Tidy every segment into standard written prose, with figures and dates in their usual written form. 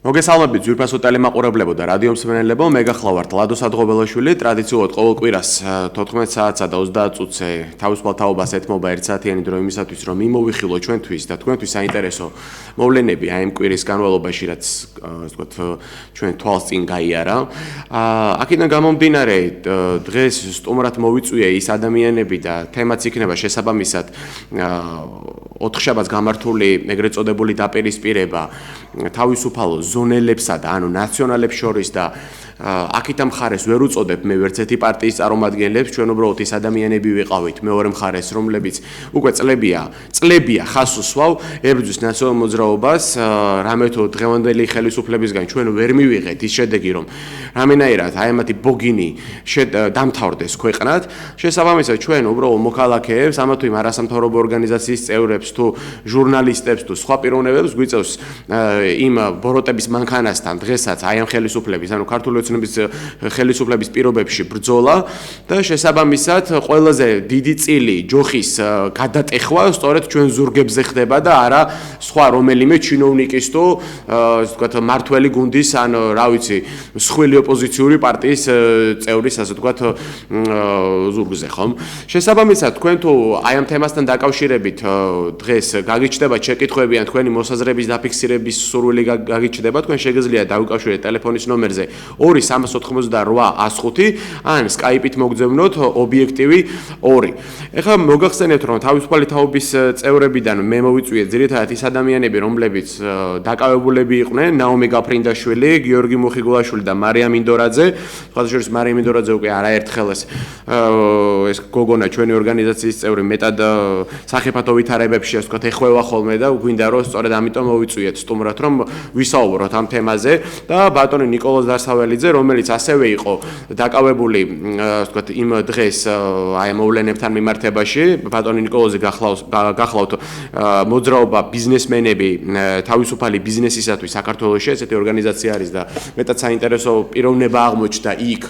მოგესალმებით ძვირფასო ტელემაყურებლებო და რადიო მსმენელებო, მე გახლავართ ლადო სადღობელაშვილი, ტრადიციულად ყოველ კვირას 14 საათსა და 30 წუთზე თავისუფალ თაობას ეთმობა 1 საათიანი დრო იმისათვის, რომ მიმოვიხილო ჩვენთვის და თქვენთვის საინტერესო მოვლენები აი ამ კვირის განმავლობაში, რაც ასე ვთქვათ, ჩვენ თვალს წინ გაიარა. აქედან გამომდინარე, დღეს სტუმრად მოვიწვია ის ადამიანები და თემაც იქნება შესაბამისად ოთხშაბათს გამართული ეგრეთ წოდებული დაპირისპირება თავისუფალ ზონელებსა და ანუ ნაციონალებს შორის და აქითა მხარეს ვერ უწოდებ მე ვერც ერთი პარტიის წარმომადგენლებს, ჩვენ უბრალოდ ის ადამიანები ვიყავით მეორე მხარეს, რომლებიც უკვე წლებია ხას უსვავ ებრძვის ნაციონალურ მოძრაობას, რამე თუ დღევანდელი ხელისუფლებისგან ჩვენ ვერ მივიღეთ ის შედეგი, რომ რამენაირად აი ამათი ბოგინი დამთავრდეს ქვეყნად, შესაბამისად ჩვენ უბრალოდ მოქალაქეებს, ამა თუ იმ არასამთავრობო ორგანიზაციის წევრებს თუ ჟურნალისტებს თუ სხვა პიროვნებებს გვიწევს იმ ბოროტების მანქანასთან დღესაც აი ამ ხელისუფლების, ანუ ქართული ოცნების ხელისუფლების პირობებში ბრძოლა და შესაბამისად ყველაზე დიდი წილი ჯოხის გადატეხვა სწორედ ჩვენ ზურგებზე ხდება და არა სხვა რომელიმე ჩინოვნიკის თუ ასე ვთქვათ მართველი გუნდის ან რა ვიცი მსხვილი ოპოზიციური პარტიის წევრის ასე ვთქვათ ზურგზე ხომ შესაბამისად თქვენ თუ აი ამ თემასთან დაკავშირებით დღეს გაგიჩნდება შეკითხვები ან თქვენი მოსაზრების დაფიქსირების სურვილი გაგიჩნდება თქვენ შეგიძლიათ დავიკავშირეთ ტელეფონის ნომერზე 2-388-105 ან Skype-ით მოგძებნოთ ობიექტივი 2. ეხლა მოგახსენებთ რომ თავისუფალი თაობის წევრებიდან მე მოვიწვიე ძირითადად ის ადამიანები რომლებიც დაკავებულები იყვნენ ნაომი გაფრინდაშვილი, გიორგი მუხიგულაშვილი და მარია მინდორაძე. ხალხაშორის მარია მინდორაძე უკვე არაერთხელ ეს გოგონა ჩვენი ორგანიზაციის წევრი მეტად სახიფათო ვითარებებში ასე ვთქვათ ეხვევა ხოლმე და გვინდა რომ სწორედ ამიტომ მოვიწვიეთ სტუმრად რომ ვისაუბროთ ამ თემაზე და ბატონი ნიკოლოზ დასაველიძე, რომელიც ასევე იყო დაკავებული, ასე ვთქვათ, იმ დღეს აი მოვლენებთან მიმართებაში, ბატონი ნიკოლოზი გახლავთ მოძრაობა ბიზნესმენები თავისუფალი ბიზნესისათვის საქართველოში, ესეთი ორგანიზაცია არის და მეტად საინტერესო პიროვნება აღმოჩნდა იქ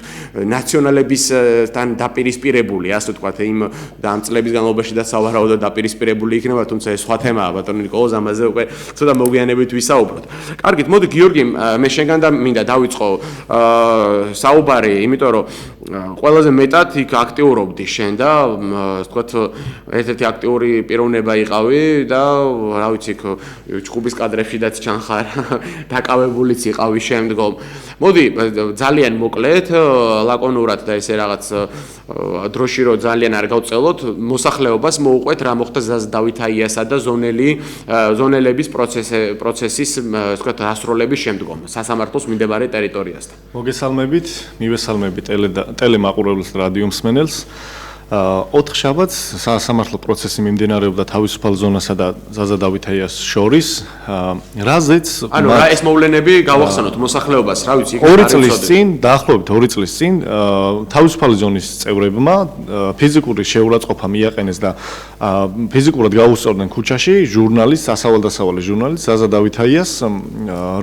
ნაციონალებისთან დაპირისპირებული, ასე ვთქვათ, იმ და ამ წლების განმავლობაში და სავარაუდოდ დაპირისპირებული იქნება, თუმცა ეს სხვა თემაა, ბატონი ნიკოლოზ, ამაზე უკვე ცოტა მოგვიანებით ვისაუბროთ. კარგით, მოდი გიორგი, მე შენგან და მინდა დავიწყო საუბარი, იმიტომ რომ ყველაზე მეტად იქ აქტიურობდი შენ და ასე ვთქვათ, ერთ-ერთი აქტიური პიროვნება იყავი და რა ვიცი, ჩხუბის კადრებშიდაც ჩანხარ, დაკავებულიც იყავი შემდგომ. მოდი, ძალიან მოკლედ, ლაკონურად და ესე რაღაც დროში რო ძალიან არ გავწელოთ, მოსახლეობას მოუყვეთ რა მოხდა ზაზ დავითაიასა და ზონელების პროცესის, ასე ვთქვათ, დასრულების შემდგომ სასამართლოს მიმდებარე ტერიტორიასთან. მოგესალმებით, მივესალმებით ტელემაყურებელს და რადიო მსმენელს. 4 შაბათს სასამართლო პროცესი მიმდინარეობდა თავისუფალ ზონასა და ზაზა დავითაიას შორის, რაზეც ანუ რა ეს მოვლენები გავახსენოთ მოსახლეობას, რა ვიცი, 2 წლის წინ, დაახლოებით 2 წლის წინ თავისუფალი ზონის წევრებმა ფიზიკური შეურაცხყოფა მიაყენეს და ფიზიკურად გაუსწორდნენ ქუჩაში ჟურნალისტს, ასავალ-დასავალ ჟურნალისტს ზაზა დავითაიას,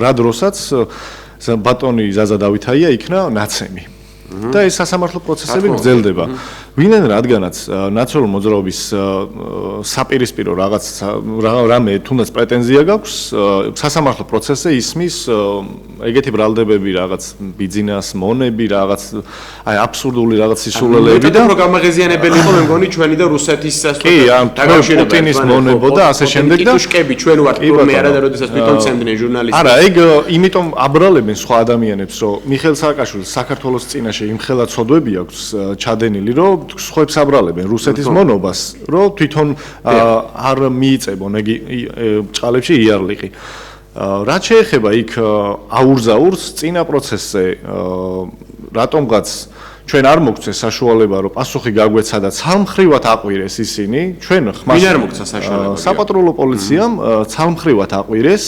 რა დროსაც ბატონი ზაზა დავითაია იქნა ნაცემი. და ეს სასამართლო პროცესები გრძელდება. ვინმე რადგანაც ნაციონალური მოძრაობის საპირისპირო რაღაც რამე თუნდაც პრეტენზია გაქვს, სასამართლო პროცესზე ისმის ეგეთი ბრალდებები, რაღაც ბიძინას, მონები, რაღაც აი აბსურდული რაღაც სისულელეები და პროგრამაღიზიანებელი იყო მე მგონი ჩვენი და რუსეთის დაკავშირება პუტინის მონებო და ასე შემდეგ და ტიტუშკები ჩვენ ვართ მე არა და როდესაც თვითონ ცემდნენ ჟურნალისტები. არა, ეგ იმიტომ აბრალებენ სხვა ადამიანებს, რომ მიხეილ სააკაშვილის საქართველოს წინაშე იმხელა ცოდვები აქვს ჩადენილი, რომ სხვებს აბრალებენ რუსეთის მონობას, რომ თვითონ არ მიიწებონ ეგ ჭყალებში იარლიყი. რაც შეეხება იქ აურზაურს წინა პროცესზე, რატომღაც ჩვენ არ მოგცეს საშუალება, რომ პასუხი გაგვეცა და ცალმხრივად აყვირეს ისინი, ჩვენ ხმას ვინ არ მოგცა საშუალება? საპატრულო პოლიციამ ცალმხრივად აყვირეს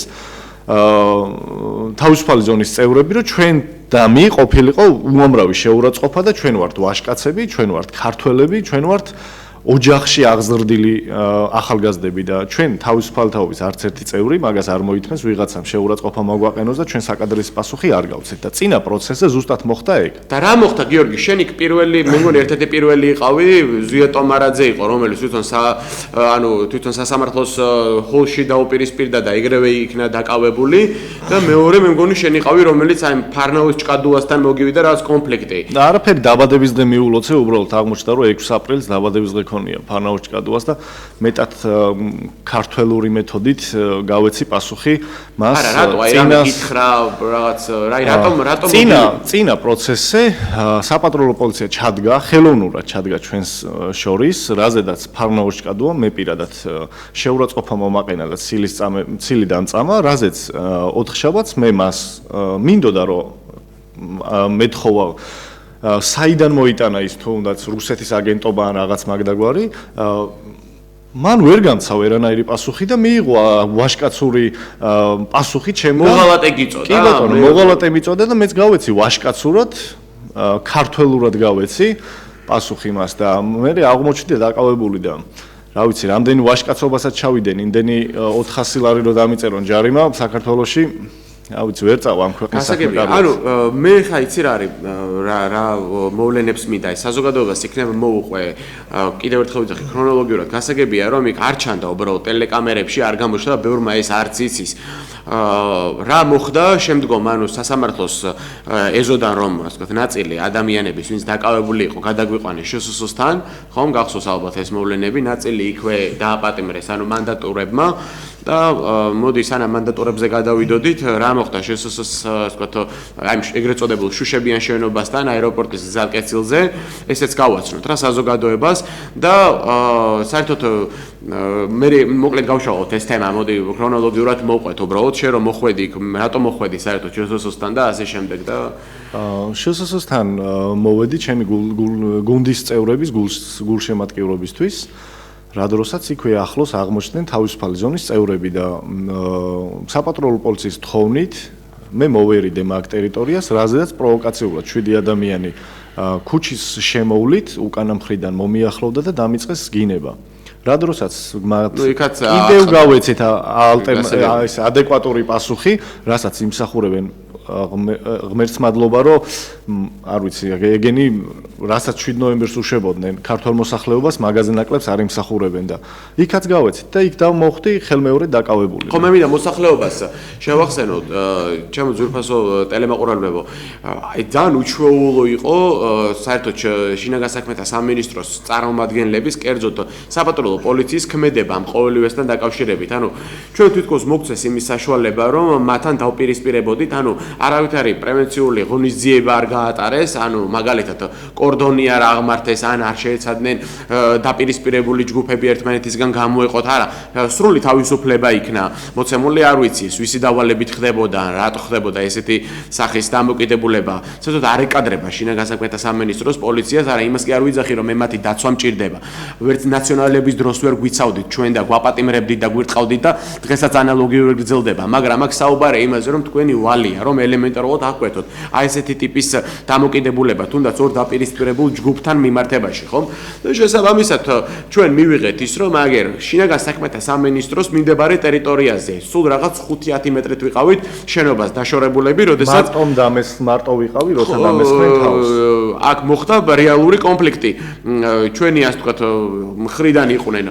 თავისუფალი ზონის წევრები, რომ ჩვენ და მე ყოფილიყო უამრავი შეურაცხყოფა და ჩვენ ვართ ვაშკაცები, ჩვენ ვართ ქართველები, ჩვენ ვართ ოჯახში აღზრდილი ახალგაზრდები და ჩვენ თავისუფალთაობის არც ერთი წევრი მაგას არ მოითმენს ვიღაცამ შეურაცხყოფა მოგვაყენოს და ჩვენ საკადრის პასუხი არ გავცეთ და წინა პროცესზე ზუსტად მოხდა ეგ. და რა მოხდა გიორგი, შენ იქ პირველი, მე მგონი ერთ-ერთი პირველი იყავი, ზვია ტომარაძე იყო, რომელიც თვითონ სასამართლოს ჰოლში დაუპირისპირდა და ეგრევე იქნა დაკავებული და მეორე მე მგონი შენ იყავი, რომელიც აი ფარნაუს ჭკადუასთან მოგივიდა რაღაც კონფლიქტი. და არაფერი დაბადების დღე მიულოცე, უბრალოდ აღმოჩნდა რომ 6 აპრილს დაბადების დღე ქონია ფარნაუს ჭკადუას და მეტად ქართველური მეთოდით გავეცი პასუხი მას წინა პროცესზე საპატრულო პოლიცია ჩადგა, ხელოვნურად ჩადგა ჩვენს შორის, რაზედაც ფარნაუს ჭკადუა მე პირადად შეურაცხყოფა მომაყენა და ცილი დამწამა, რაზეც 4 შაბათს მე მას მინდოდა რომ მეთხოვა საიდან მოიტანა ის თუნდაც რუსეთის აგენტობა ან რაღაც მაგდაგვარი მან ვერ გამცა ვერანაირი პასუხი და მიიღო ვაშკაცური პასუხი ჩემო მოღალატე გიწოდა კი ბატონო მოღალატე მიწოდა და მეც გავეცი ვაშკაცურად ქართველურად გავეცი პასუხი მას და მე აღმოჩნდა დაკავებული და რა ვიცი რამდენი ვაშკაცობასაც ჩავიდენ იმდენი 400 ლარი რო დამიწერონ ჯარიმა საქართველოში რა ვიცი ვერ წავა ამ ქვეყნის საქმე. ანუ მე ხა იცი რა არის რა მოვლენებს მინდა ეს საზოგადოებას იქნება მოუყვე კიდევ ერთხელ ვიძახი ქრონოლოგიურად გასაგებია რომ იქ არ ჩანდა უბრალოდ ტელეკამერებში არ გამოჩნდა და ბევრმა ეს არც იცის რა მოხდა შემდგომ ანუ სასამართლოს ეზოდან რომ ასე ვთქვათ ნაწილი ადამიანების ვინც დაკავებული იყო გადაგვიყვანეს შსს-თან ხომ გახსოვს ალბათ ეს მოვლენები ნაწილი იქვე დააპატიმრეს ანუ მანდატურებმა და მოდი სანამ მანდატურებზე გადავიდოდით რა მოხდა შსს-ს ასე ვთქვათ აი ეგრეთ წოდებულ შუშებიან შენობასთან აეროპორტის გზატკეცილზე ესეც გავაცნოთ რა საზოგადოებას და საერთოდ მე მოკლედ გავშალოთ ეს თემა მოდი ქრონოლოგიურად მოვყვეთ უბრალოდ შენ რომ მოხვედი რატომ მოხვედი საერთოდ შსს-თან და ასე შემდეგ და შსს-თან მოვედი ჩემი გუნდის წევრების გულშემატკივრობისთვის რა დროსაც იქვე ახლოს აღმოჩნდნენ თავისუფალი ზონის წევრები და საპატრულო პოლიციის თხოვნით მე მოვერიდე მაგ ტერიტორიას, რაზედაც პროვოკაციულად 7 ადამიანი ქუჩის შემოვლით უკანა მხრიდან მომიახლოვდა და დამიწყეს სგინება. რა დროსაც კიდევ გავეცეთ ადეკვატური პასუხი, რასაც იმსახურებენ ღმერთს მადლობა რომ არ ვიცი ეგენი რასაც 7 ნოემბერს უშვებოდნენ ქართულ მოსახლეობას მაღაზია ნაკლებს არ იმსახურებენ და იქაც გავეცით და იქ დავმოხდი ხელმეორედ დაკავებული. ხო მე მინდა მოსახლეობას შევახსენოთ ჩემო ძვირფასო ტელემაყურებლებო აი ძალიან უჩვეულო იყო საერთოდ შინაგან საქმეთა სამინისტროს წარმომადგენლების კერძოდ საპატრულო პოლიციის ქმედება ამ ყოველივესთან დაკავშირებით ანუ ჩვენ თვითონ მოგწეს იმის საშუალება რომ მათთან დავპირისპირებოდით ანუ არავითარი პრევენციული ღონისძიება არ გაატარეს, ანუ მაგალითად კორდონი არ აღმართეს, ან არ შეეცადნენ დაპირისპირებული ჯგუფები ერთმანეთისგან გამოეყოთ, არა, სრული თავისუფლება იქნა. მოცემული არ ვიცი, ვისი დავალებით ხდებოდა, რატო ხდებოდა ესეთი სახის დამოკიდებულება. საერთოდ არ ეკადრება შინაგან საქმეთა სამინისტროს პოლიციას, არა, იმას კი არ ვიძახი, რომ მე მათი დაცვა მჭირდება. ვერც ნაციონალების დროს ვერ გვიცავდით ჩვენ და გვაპატიმრებდით და გვირტყავდით და დღესაც ანალოგიური გრძელდება, მაგრამ აქ საუბარია იმაზე, რომ თქვენი ვალია, რომ ელემენტარულად აკვეთოთ აი ესეთი ტიპის დამოკიდებულება თუნდაც ორ დაპირისპირებულ ჯგუფთან მიმართებაში ხომ და შესაბამისად ჩვენ მივიღეთ ის რომ აგერ შინაგან საქმეთა სამინისტროს მიმდებარე ტერიტორიაზე სულ რაღაც 5-10 მეტრით ვიყავით შენობას დაშორებულები როდესაც მარტო ვიყავი როცა დამესხნენ თავს აქ მოხდა რეალური კონფლიქტი ჩვენი ასე ვთქვათ მხრიდან იყვნენ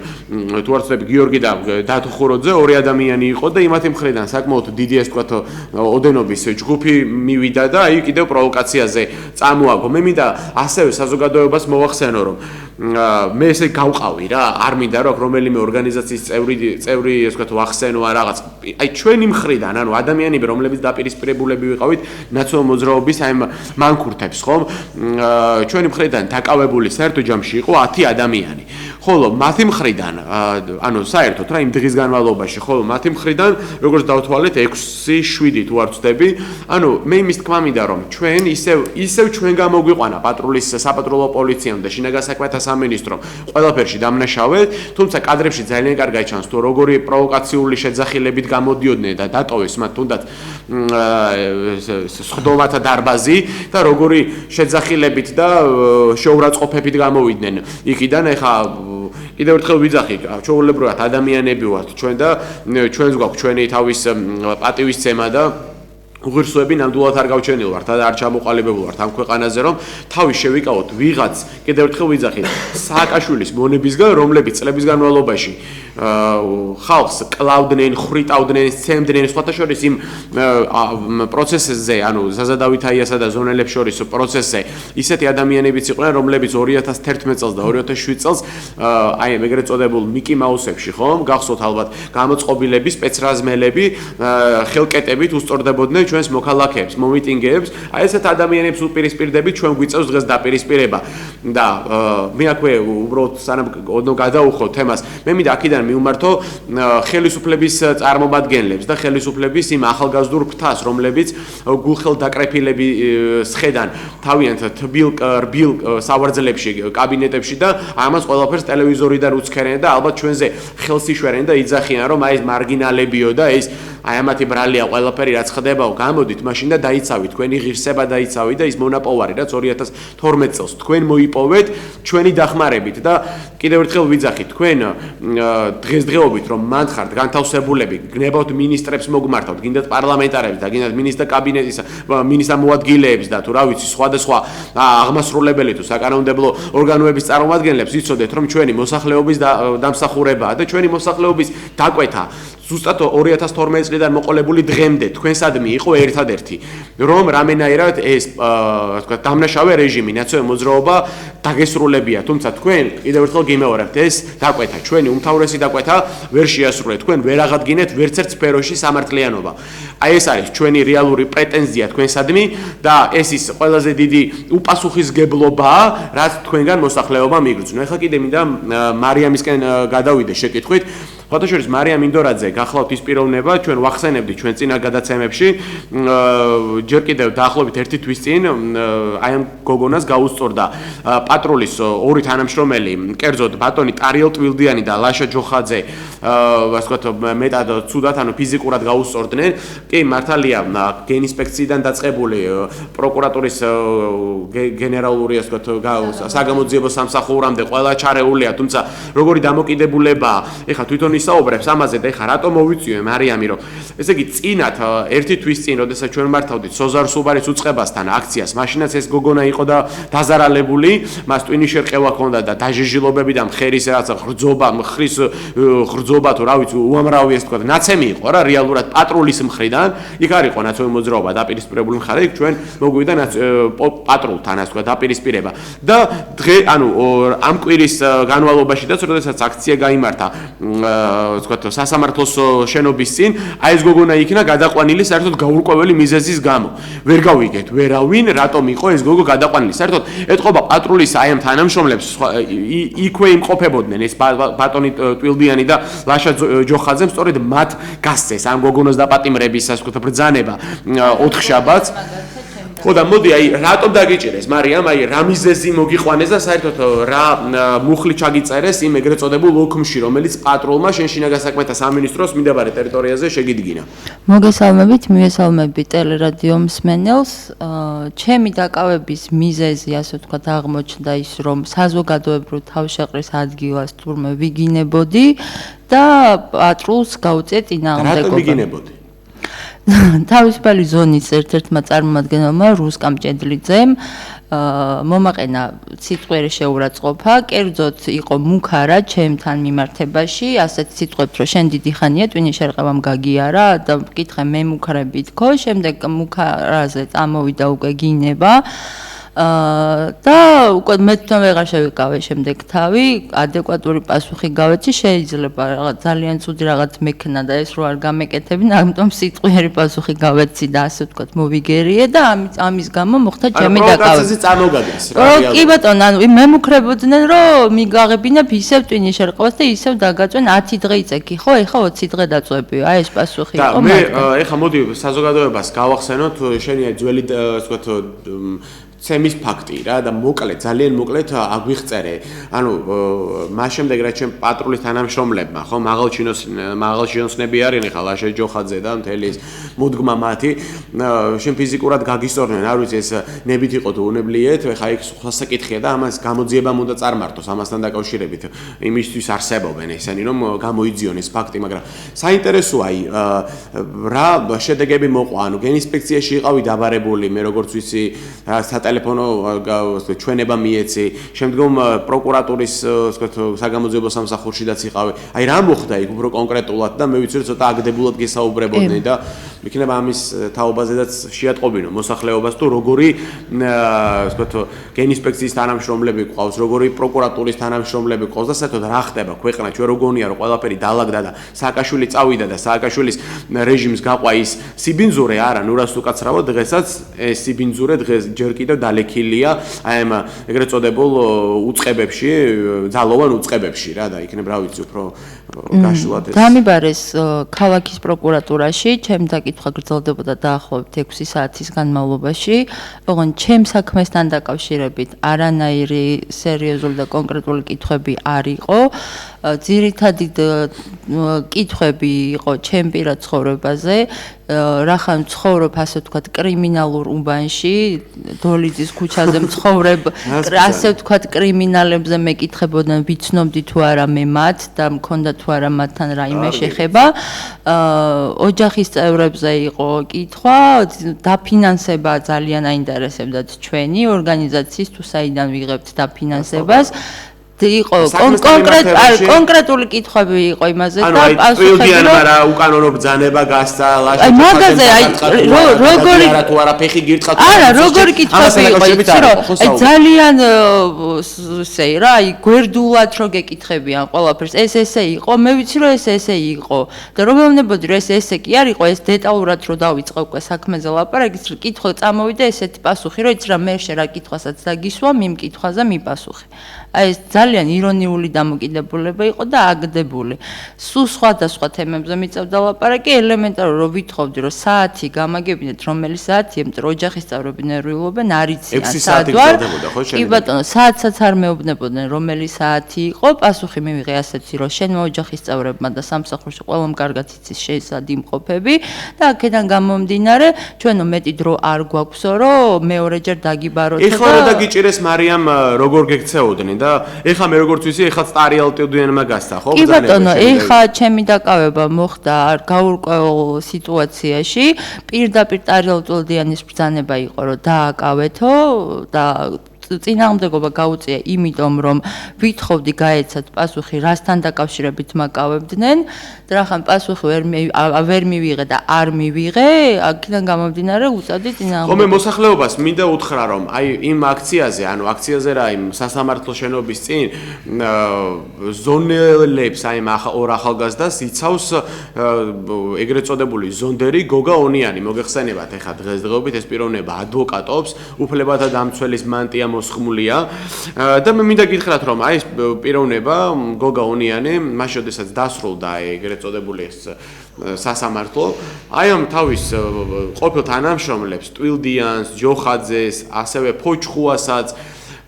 თუ არ ვცდები გიორგი და დათო ხუროძე ორი ადამიანი იყო და იმათი მხრიდან საკმაოდ დიდი ასე ვთქვათ ოდენობის ჯგუფი მივიდა და აი კიდევ პროვოკაციაზე წამოაგო. მე მინდა ასევე საზოგადოებას მოვახსენო რომ მე ესე გავყავი რა, არ მინდა რომ რომელიმე ორგანიზაციის წევრი ასე ვთქვათ ვახსენო ან რაღაც. აი ჩვენი მხრიდან, ანუ ადამიანები რომლებიც დაპირისპირებულები ვიყავით ნაციონალურ მოძრაობის აი მანქურთებს, ხომ? ჩვენი მხრიდან დაკავებული საერთო ჯამში იყო 10 ადამიანი. ხოლო მათი მხრიდან, ანუ საერთოდ რა იმ დღის განმავლობაში, ხოლო მათი მხრიდან როგორც დავთვალეთ 6-7 თუ არ ვცდები, ანუ მე იმის თქმა მინდა რომ ჩვენ ისევ ჩვენ გამოგვიყვანა პატრულის საპატრულო პოლიციამ და შინაგან საქმეთა სამინისტრომ ყველაფერში დამნაშავე, თუმცა კადრებში ძალიან კარგად ჩანს თუ როგორი პროვოკაციული შეძახილებით გამოდიოდნენ და დატოვეს მათ თუნდაც სხდომათა დარბაზი და როგორი შეძახილებით და შეურაცხყოფებით გამოვიდნენ იქიდან ეხა კიდევ ერთხელ ვიძახი, ჩვეულებრივად ადამიანები ვართ ჩვენ და ჩვენს გვაქვს ჩვენი თავის პატივისცემა და უღირსოები ნამდვილად არ გავჩენილ ვართ და არ ჩამოყალიბებულ ვართ ამ ქვეყანაზე, რომ თავის შევიკავოთ ვიღაც, კიდევ ერთხელ ვიძახით, სააკაშვილის მონებისგან, რომლებიც წლების განმავლობაში ხალხს კლავდნენ, ხრიტავდნენ, სცემდნენ, სხვათა შორის იმ პროცესზე, ანუ ზაზადავითაიასა და ზონელებს შორის პროცესზე, ისეთი ადამიანებიც იყვნენ, რომლებიც 2011 წელს და 2007 წელს აი ეგრეთ წოდებულ მიკი მაუსებში, ხომ? გახსოვთ ალბათ, გამოწყობილები, სპეცრაზმელები, ხელკეტებით უსწორდებოდნენ ჩვენს მოქალაქეებს, მომიტინგეებს, აი ესეთ ადამიანებს უპირისპირდებით ჩვენ გვიწევს დღეს დაპირისპირება და მე აქვე უბრალოდ სანამ ოდნავ გადავუხო თემას, მე მინდა აქედან მივმართო ხელისუფლების წარმომადგენლებს და ხელისუფლების იმ ახალგაზრდულ ფრთას, რომლებიც გულხელდაკრეფილების ხედან თავიანთ თბილ სავარძელებში, კაბინეტებში და ამას ყველაფერს ტელევიზორიდან უცქერენ და ალბათ ჩვენზე ხელს იშველენ და იძახიან, რომ აი ეს მარგინალებიო და ეს აი ამათი ბრალია ყველაფერი რაც ხდებაო, გამოდით მაშინ და დაიცავით, თქვენი ღირსება დაიცავით და ის მონაპოვარი რაც 2012 წელს თქვენ მოიპოვეთ ჩვენი დახმარებით და კიდევ ერთხელ ვიძახით, თქვენ დღესდღეობით რომ მან ხართ განთავსებულები, გნებავთ მინისტრებს მოგმართავთ, გინდათ პარლამენტარებს და გინდათ მინისტრთა კაბინეტის მინისტრთა მოადგილეებს და თუ რა ვიცი, სხვადასხვა აღმასრულებელი თუ საკანონმდებლო ორგანოების წარმომადგენლებს იცოდეთ, რომ ჩვენი მოსახლეობის დამსახურებაა და ჩვენი მოსახლეობის დაკვეთა ზუსტად 2012 წლიდან მოყოლებული დღემდე თქვენსადმი იყო ერთადერთი, რომ რამენაირად ეს თქვა დამნაშავე რეჟიმი, ნაციონალური მოძრაობა დაგესრულებია, თუმცა თქვენ კიდევ ერთხელ გიმეორებთ, ეს დაკვეთა, ჩვენი უმთავრესი დაკვეთა ვერ შეასრულეთ, თქვენ ვერ აღადგინეთ ვერც ერთ სფეროში სამართლიანობა. აი ეს არის ჩვენი რეალური პრეტენზია თქვენსადმი და ეს ის ყველაზე დიდი უპასუხისგებლობაა, რაც თქვენგან მოსახლეობა მიგრძნო. ეხლა კიდე მინდა მარიამისკენ გადავიდე შეკითხვით. ფოტოშორის მარიამ მინდორაძე გახლავთ ის პიროვნება, ჩვენ ვახსენებდით ჩვენ წინა გადაცემებში, ჯერ კიდევ დაახლოებით 1 თვის წინ აი ამ გოგონას გაუსწორდა პატრულის ორი თანამშრომელი, კერძოდ ბატონი ტარიელ ტვილდიანი და ლაშა ჯოხაძე, ასე ვთქვათ, მეტად ცუდად, ანუ ფიზიკურად გაუსწორდნენ. კი, მართალია, გენინსპექციიდან დაწყებული პროკურატურის გენერალური, ასე ვთქვათ, საგამოძიებო სამსახურამდე ყველა ჩარეულია, თუმცა როგორი დამოკიდებულებაა, ეხლა თვითონ ისაუბრებს ამაზე და ეხლა რატომ მოვიწვიე მარიამი, რომ ესე იგი წინათ 1 თვის წინ, როდესაც ჩვენ მართავდით სოზარ სუბარის უწყებასთან აქციას, მაშინაც ეს გოგონა იყო და დაზარალებული, მას ტვინი შერყევა ჰქონდა და დაჟეჟილობები და მხერის რაღაცა მხრის ღრძობა თუ რა ვიცი, უამრავი ეს თქვა, ნაცემი იყო რა რეალურად პატრულის მხრიდან, იქ არ იყო ნაციონალური მოძრაობა დაპირისპირებული მხარე, იქ ჩვენ მოგვიდა პატრულთან ასე თქვა დაპირისპირება და ანუ ამ კვირის განმავლობაში და როდესაც აქცია გაიმართა ვთქვათ, სასამართლოს შენობის წინ, აი ეს გოგონა იქნა გადაყვანილი საერთოდ გაურკვეველი მიზეზის გამო. ვერ გავიგეთ ვერავინ, რატომ იყო ეს გოგო გადაყვანილი. საერთოდ ეთყობა პატრულის აი ამ თანამშრომლებს იქვე იმყოფებოდნენ ეს ბატონი ტვილდიანი და ლაშა ჯოხაძემ, სწორედ მათ გასცეს ამ გოგონას დაპატიმრების ასე ვთქვათ ბრძანება 4 შაბათს. ხო და მოდი აი რატომ დაგიჭირეს მარიამ, აი რა მიზეზი მოგიყვანეს და საერთოდ რა მუხლი ჩაგიწერეს იმ ეგრეთ წოდებულ ოქმში, რომელიც პატრულმა შენშინა გასაქმეთა სამინისტროს მიმდებარე ტერიტორიაზე შეგიდგინა. მოგესალმებით, მივესალმები ტელერადიო მსმენელს. ჩემი დაკავების მიზეზი, ასე ვთქვათ, აღმოჩნდა ის, რომ საზოგადოებრივ თავშეყრის ადგილას თურმე ვიგინებოდი და პატრულს გავუწე წინააღმდეგობა. რატომ ვიგინებოდი? თავისუფალი ზონის ერთ-ერთმა წარმომადგენელმა რუსკამ ჭედლიძემ მომაყენა სიტყვიერი შეურაცხყოფა, კერძოდ იყო მუქარა ჩემთან მიმართებაში, ასეთ სიტყვებს, რომ შენ დიდი ხანია ტვინი შერყევამ გაგიარა და მკითხე მე მუქარები თქო, შემდეგ მუქარაზე წამოვიდა უკვე გინება. და უკვე მე თვითონ ვეღარ შევიკავე შემდეგ თავი, ადეკვატური პასუხი გავეცი, შეიძლება რაღაც ძალიან ცუდი რაღაც მექნა და ეს რო არ გამეკეთებინა, ამიტომ სიტყვიერი პასუხი გავეცი და ასე ვთქვათ, მოვიგერიე და ამის გამო მოხდა ჩემი დაკავება. პროვოკაციაზე წამოგაგდეს რა რეალურად. კი ბატონო, ანუ მემუქრებოდნენ, რომ მიგაღებინა ისევ ტვინი შერყევას და ისევ დაგაწვენ 10 დღე იწექი, ხო? ეხლა 20 დღე დაწვევია. აი ეს პასუხი იყო და მე ეხლა მოდი საზოგადოებას გავახსენოთ შენი ძველი ასე ვთქვათ ცემის ფაქტი რა და მოკლედ ძალიან მოკლედ აგვიღწერე. ანუ მას შემდეგ რაც ჩემ პატრულის თანამშრომლებმა ხო მაღალჩინოსნები არიან ხა ლაშე ჯოხაძე და მთელი ეს მოდგმა მათი შენ ფიზიკურად გაგისწორდნენ არ ვიცი ეს ნებით იყო თუ უნებლიეთ ხა იქ სასაკითხია და ამას გამოძიებამ უნდა წარმართოს ამასთან დაკავშირებით იმისთვის არსებობენ ესენი რომ გამოიძიონ ეს ფაქტი მაგრამ საინტერესოა რა შედეგები მოყვა ანუ გენინსპექციაში იყავი დაბარებული მე როგორც ვიცი სატელეფონო ჩვენება მიეცი შემდგომ პროკურატურის საგამოძიებო სამსახურშიდაც იყავი აი რა მოხდა იქ უფრო კონკრეტულად და მე ვიცი რომ ცოტა აგდებულად გესაუბრებოდნენ და იქნება ამის თაობაზედაც შეატყობინო მოსახლეობას თუ როგორი გენინსპექციის თანამშრომლები ყავს როგორი პროკურატურის თანამშრომლები ყავს და საერთოდ რა ხდება ქვეყანა ჩვენ როგორია რომ ყველაფერი დაალაგდა და სააკაშვილი წავიდა და სააკაშვილის რეჟიმს გაყვა ის სიბინძურე არა ნურას უკაცრავად დღესაც ეს სიბინძურე დღეს ჯერ კიდევ დალექილია აი ამ ეგრეთ წოდებულ უწყებებში ძალოვან უწყებებში რა და იქნებ რა ვიცი უფრო გაშლად ეს გამიბარეს ქალაქის პროკურატურაში ჩემ დაკითხვა გრძელდებოდა დაახლოებით 6 საათის განმავლობაში ოღონდ ჩემ საქმესთან დაკავშირებით არანაირი სერიოზული და კონკრეტული კითხვები არ იყო ძირითადი კითხვები იყო ჩემ პირად ცხოვრებაზე რახან ცხოვრობ ასე ვთქვათ კრიმინალურ უბანში დოლიძის ქუჩაზე მცხოვრებ ასე ვთქვათ კრიმინალებზე მეკითხებოდნენ ვიცნობდი თუ არა მე მათ და მქონდა თუ არა მათთან რაიმე შეხება ოჯახის წევრებზე იყო კითხვა დაფინანსება ძალიან აინტერესებდათ ჩვენი ორგანიზაციის თუ საიდან ვიღებთ დაფინანსებას იყო კონკრეტული კითხვები იყო იმაზე და პასუხები რა უკანონო ბრძანება გასცა ლაშა მაგაზე როგორი თუ არა ფეხი გირთხა არა როგორი კითხვები იყო აი ძალიან ესე რა აი გვერდულად რო გეკითხებიან ყველაფერს ეს ესე იყო მე ვიცი რომ ეს ესე იყო და რომ მეუბნებოდი რომ ეს ესე კი არ იყო ეს დეტალურად რო დავიწყე უკვე საქმეზე ლაპარაკის კითხვა წამოვიდა ესეთი პასუხი რომ იცი რა მე რა კითხვასაც დაგისვა მიმ კითხვაზე მიპასუხე აი ეს ძალიან ირონიული დამოკიდებულება იყო და აგდებული. სულ სხვადასხვა თემებზე მიწევდა ლაპარაკი, ელემენტარულად რომ ვითხოვდი რომ საათი გამაგებინეთ, რომელი საათია, იმიტომ რომ ოჯახის წევრები ნერვიულობენ, არ იციან საათ ვარ. კი ბატონო, საათსაც არ მეუბნებოდნენ, რომელი საათი იყო, პასუხი მივიღე ასეთი, რომ შენმა ოჯახის წევრებმა და სამსახურში ყველამ კარგად იცის შეისად იმყოფები და აქედან გამომდინარე, ჩვენო მეტი დრო არ გვაქვსო, რომ მეორეჯერ დაგიბაროთ და ეხლა რა დაგიჭირეს მარიამ როგორ გექცეოდნენ და ეხლა მე როგორც ვიცი, ეხლა სტარიალტიუდიანმა გასცა, ხო? კი ბატონო, ეხლა ჩემი დაკავება მოხდა გაურკვეველ სიტუაციაში. პირდაპირ სტარიალტიუდიანის ბრძანება იყო, რომ დააკავეთო და წინააღმდეგობა გაუწია იმიტომ, რომ ვითხოვდი გაეცათ პასუხი, რასთან დაკავშირებით მაკავებდნენ და რახან პასუხი ვერ მივიღე და არ მივიღე, აქედან გამომდინარე უწევდი წინააღმდეგობას. ხო მე მოსახლეობას მინდა უთხრა, რომ აი იმ აქციაზე, ანუ აქციაზე რა იმ სასამართლო შენობის წინ ზონელებს, აი ორ ახალგაზრდას იცავს ეგრეთ წოდებული ზონდერი გოგა ონიანი, მოგეხსენებათ ეხა დღესდღეობით ეს პიროვნება ადვოკატობს, უფლებათა დამცველის მანტია მოსხმულია და მე მინდა გითხრათ რომ აი ეს პიროვნება გოგა ონიანი მაშინ როდესაც დასრულდა ეგრეთ წოდებული ეს სასამართლო აი ამ თავის ყოფილ თანამშრომლებს ტვილდიანს, ჯოხაძეს, ასევე ფოჩხუასაც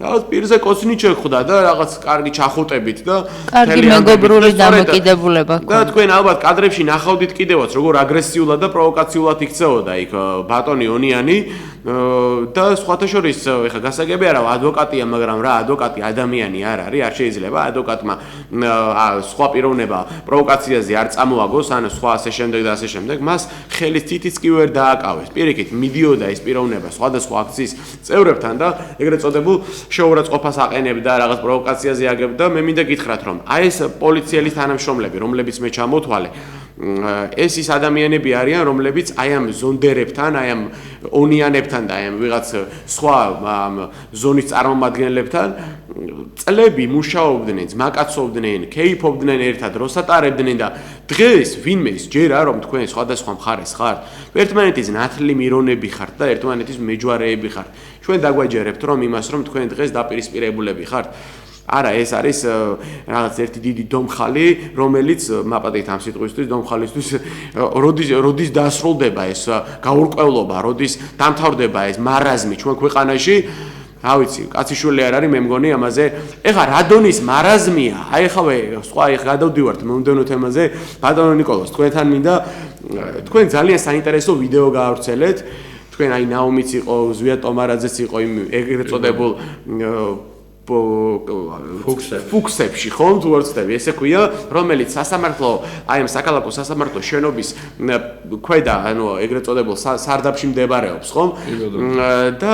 რაღაც პირზე კოცნი შეხვდა და რაღაც კარგი ჩახუტებით და კარგი მეგობრული დამოკიდებულება და თქვენ ალბათ კადრებში ნახავდით კიდევაც როგორ აგრესიულად და პროვოკაციულად იქცეოდა იქ ბატონი ონიანი და სხვათა შორის ეხა გასაგები არა ადვოკატია მაგრამ რა ადვოკატი ადამიანი არ არის არ შეიძლება ადვოკატმა სხვა პიროვნება პროვოკაციაზე არ წამოაგოს ან სხვა ასე შემდეგ და ასე შემდეგ მას ხელის თითიც კი ვერ დააკავეს პირიქით მიდიოდა ეს პიროვნება სხვადასხვა აქციის წევრებთან და ეგრეთ წოდებულ შეურაცხყოფას აყენებდა რაღაც პროვოკაციაზე აგებდა მე მინდა გითხრათ რომ აი ეს პოლიციელის თანამშრომლები რომლებიც მე ჩამოთვალე ეს ის ადამიანები არიან რომლებიც აი ამ ზონდერებთან აი ამ ონიანებთან და აი ამ ვიღაც სხვა ზონის წარმომადგენლებთან წლები მუშაობდნენ მაკაცობდნენ კეიფობდნენ ერთად როსატარებდნენ და დღეს ვინმე სჯერა რომ თქვენ სხვადასხვა მხარეს ხართ ერთმანეთის ნათლი მირონები ხართ და ერთმანეთის მეჯვარეები ხართ ჩვენ დაგვაჯერებთ რომ იმას რომ თქვენ დღეს დაპირისპირებულები ხართ არა, ეს არის რაღაც ერთი დიდი დომხალი, რომელიც მაპატით ამ სიტყვისთვის, დომხალისთვის, როდის დასრულდება ეს გაურკვევლობა, როდის დამთავრდება ეს მარაზმი ჩვენ ქვეყანაში. რა ვიცი, კაციშვილი არ არის, მე მგონი ამაზე. ეხლა რადონის მარაზმია, აი ხავე, სხვა ეხლა გადავდივართ მომდევნო თემაზე, ბატონო ნიკოლოზ, თქვენთან მინდა თქვენ ძალიან საინტერესო ვიდეო გაავრცელეთ. თქვენ აი ნაუმიც იყო, ზვია ტომარაძეც იყო იმ ეგრეთ წოდებულ ფუქსებში ხომ თუ არ ვცდები, ესე ქვია, რომელიც სასამართლო, აი ამ საქალაქო სასამართლო შენობის ქვედა, ანუ ეგრეთ წოდებულ სარდაფში მდებარეობს, ხომ? და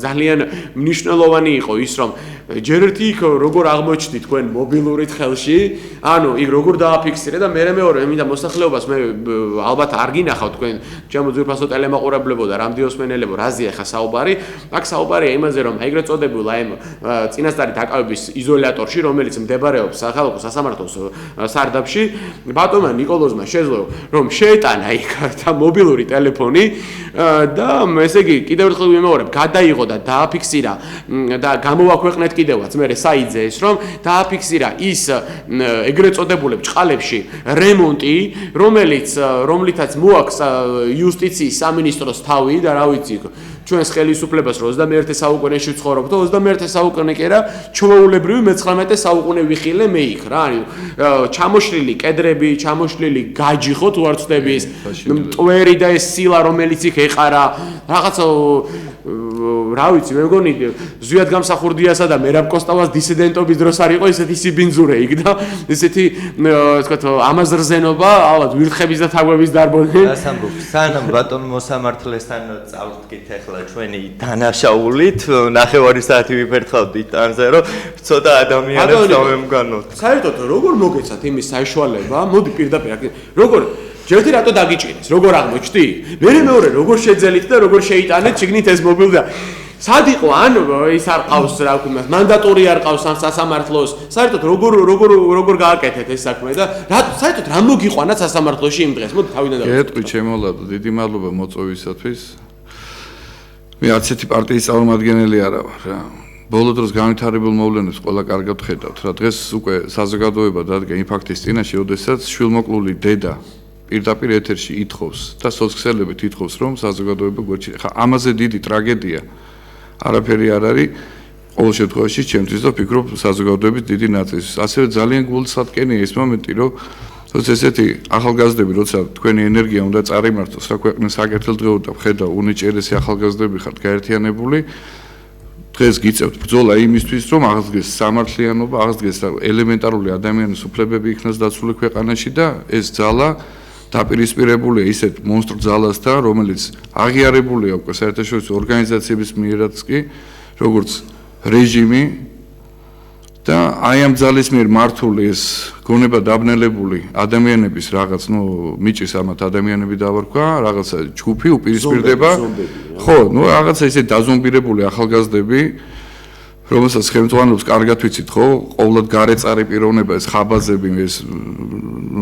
ძალიან მნიშვნელოვანი იყო ის, რომ ჯერ ერთი იქ როგორ აღმოჩნდი თქვენ მობილურით ხელში, ანუ იქ როგორ დააფიქსირე და მეორე მინდა მოსახლეობას მე ალბათ არ გინახავთ თქვენ ჩემო ძვირფასო ტელემაყურებლებო და რამდიოსმენელებო, რაზეა ხა საუბარი? აქ საუბარია იმაზე, რომ ეგრეთ წოდებულ აი ამ წინასწარი დაკავების იზოლატორში, რომელიც მდებარეობს სახალხო სასამართლოს სარდაფში, ბატონმა ნიკოლოზმა შეძლო, რომ შეეტანა იქ და მობილური ტელეფონი და ესე იგი კიდევ ერთხელ ვიმეორებ, გადაიღო და დააფიქსირა და გამოვაქვეყნეთ კიდევაც მე საიძე ეს, რომ დააფიქსირა ის ეგრეთ წოდებული ბჭყალებში რემონტი, რომლითაც მოაქვს იუსტიციის სამინისტროს თავი და რა ვიცი ჩვენს ხელისუფლებას 21 საუკუნეში ვცხოვრობ და 21 საუკუნე კი არა, ჩვეულებრივი მე-19 საუკუნე ვიხილე მე იქ რა, ანუ ჩამოშლილი კედრები, ჩამოშლილი გაჯი ხო თუ არ ვცდები ეს მტვერი და ეს სილა რომელიც იქ ეყარა, რაღაცა რა ვიცი, მე მგონი ზვიად გამსახურდიასა და მერაბ კოსტავას დისიდენტობის დროს არ იყო ესეთი სიბინძურე იქ და ესეთი თქვათ ამაზრზენობა, ალბათ ვირთხების და თაგვების დარბოდნენ. სანამ ბატონ მოსამართლესთან წავდგით ახლა ჩვენი დანაშაულით, ნახევარი საათი ვიფერთხავდით ტანზე, რომ ცოტა ადამიანებს დავემგანოთ. საერთოდ როგორ მოგეცათ იმის საშუალება? მოდი პირდაპირ როგორ ჯერტი რატო დაგიჭირეს? როგორ აღმოჩნდი? მეორე როგორ შეძელით და როგორ შეიტანეთ შიგნით ეს მობილი და სად იყო? ან ის არ ყავს რა ვქნა, მანდატორი არ ყავს ამ სასამართლოს. საერთოდ როგორ გააკეთეთ ეს საქმე და საერთოდ რა მოგიყვანა სასამართლოში იმ დღეს? მოდი თავიდან დავიწყოთ. გეტყვი ჩემო ლადო, დიდი მადლობა მოწვევისათვის. მე არც ერთი პარტიის წარმომადგენელი არა ვარ რა. ბოლო დროს განვითარებულ მოვლენებს ყველა კარგად ხედავთ რა. დღეს უკვე საზოგადოება დადგა იმ ფაქტის წინაშე, როდესაც შვილმოკლული დედა პირდაპირ ეთერში ითხოვს და სოციალებით ითხოვს, რომ საზოგადოება გვერდში. ხა ამაზე დიდი ტრაგედია არაფერი არ არის. ყოველ შემთხვევაში ჩემთვის და ვფიქრობ საზოგადოების დიდი ნაწილს. ასევე ძალიან გულსატკენია ეს მომენტი, რომ ესეთი ახალგაზრდები, როცა თქვენი ენერგია უნდა წარიმართოს რა ქვეყნის საკეთილდღეო და ვხედავ უნიჭერესი ახალგაზრდები ხართ გაერთიანებული, დღეს გიწევთ ბრძოლა იმისთვის, რომ აღდგეს სამართლიანობა, აღდგეს ელემენტარული ადამიანის უფლებები იქნას დაცული ქვეყანაში და ეს ძალა დაპირისპირებულია ისეთ მონსტრ ძალასთან, რომელიც აღიარებულია უკვე საერთაშორისო ორგანიზაციების მიერაც კი, როგორც რეჟიმი და აი ამ ძალის მიერ მართული ეს გონება დაბნელებული ადამიანების რაღაც, მიჭის ამათ ადამიანები დავარქვა, რაღაცა ჯგუფი უპირისპირდება. ხო, რაღაცა ისე დაზომბირებული ახალგაზრდები, რომელსაც ხელმძღვანელობს კარგად ვიცით, ხო, ყოველად გარეწარი პიროვნება ეს ხაბაზები, ეს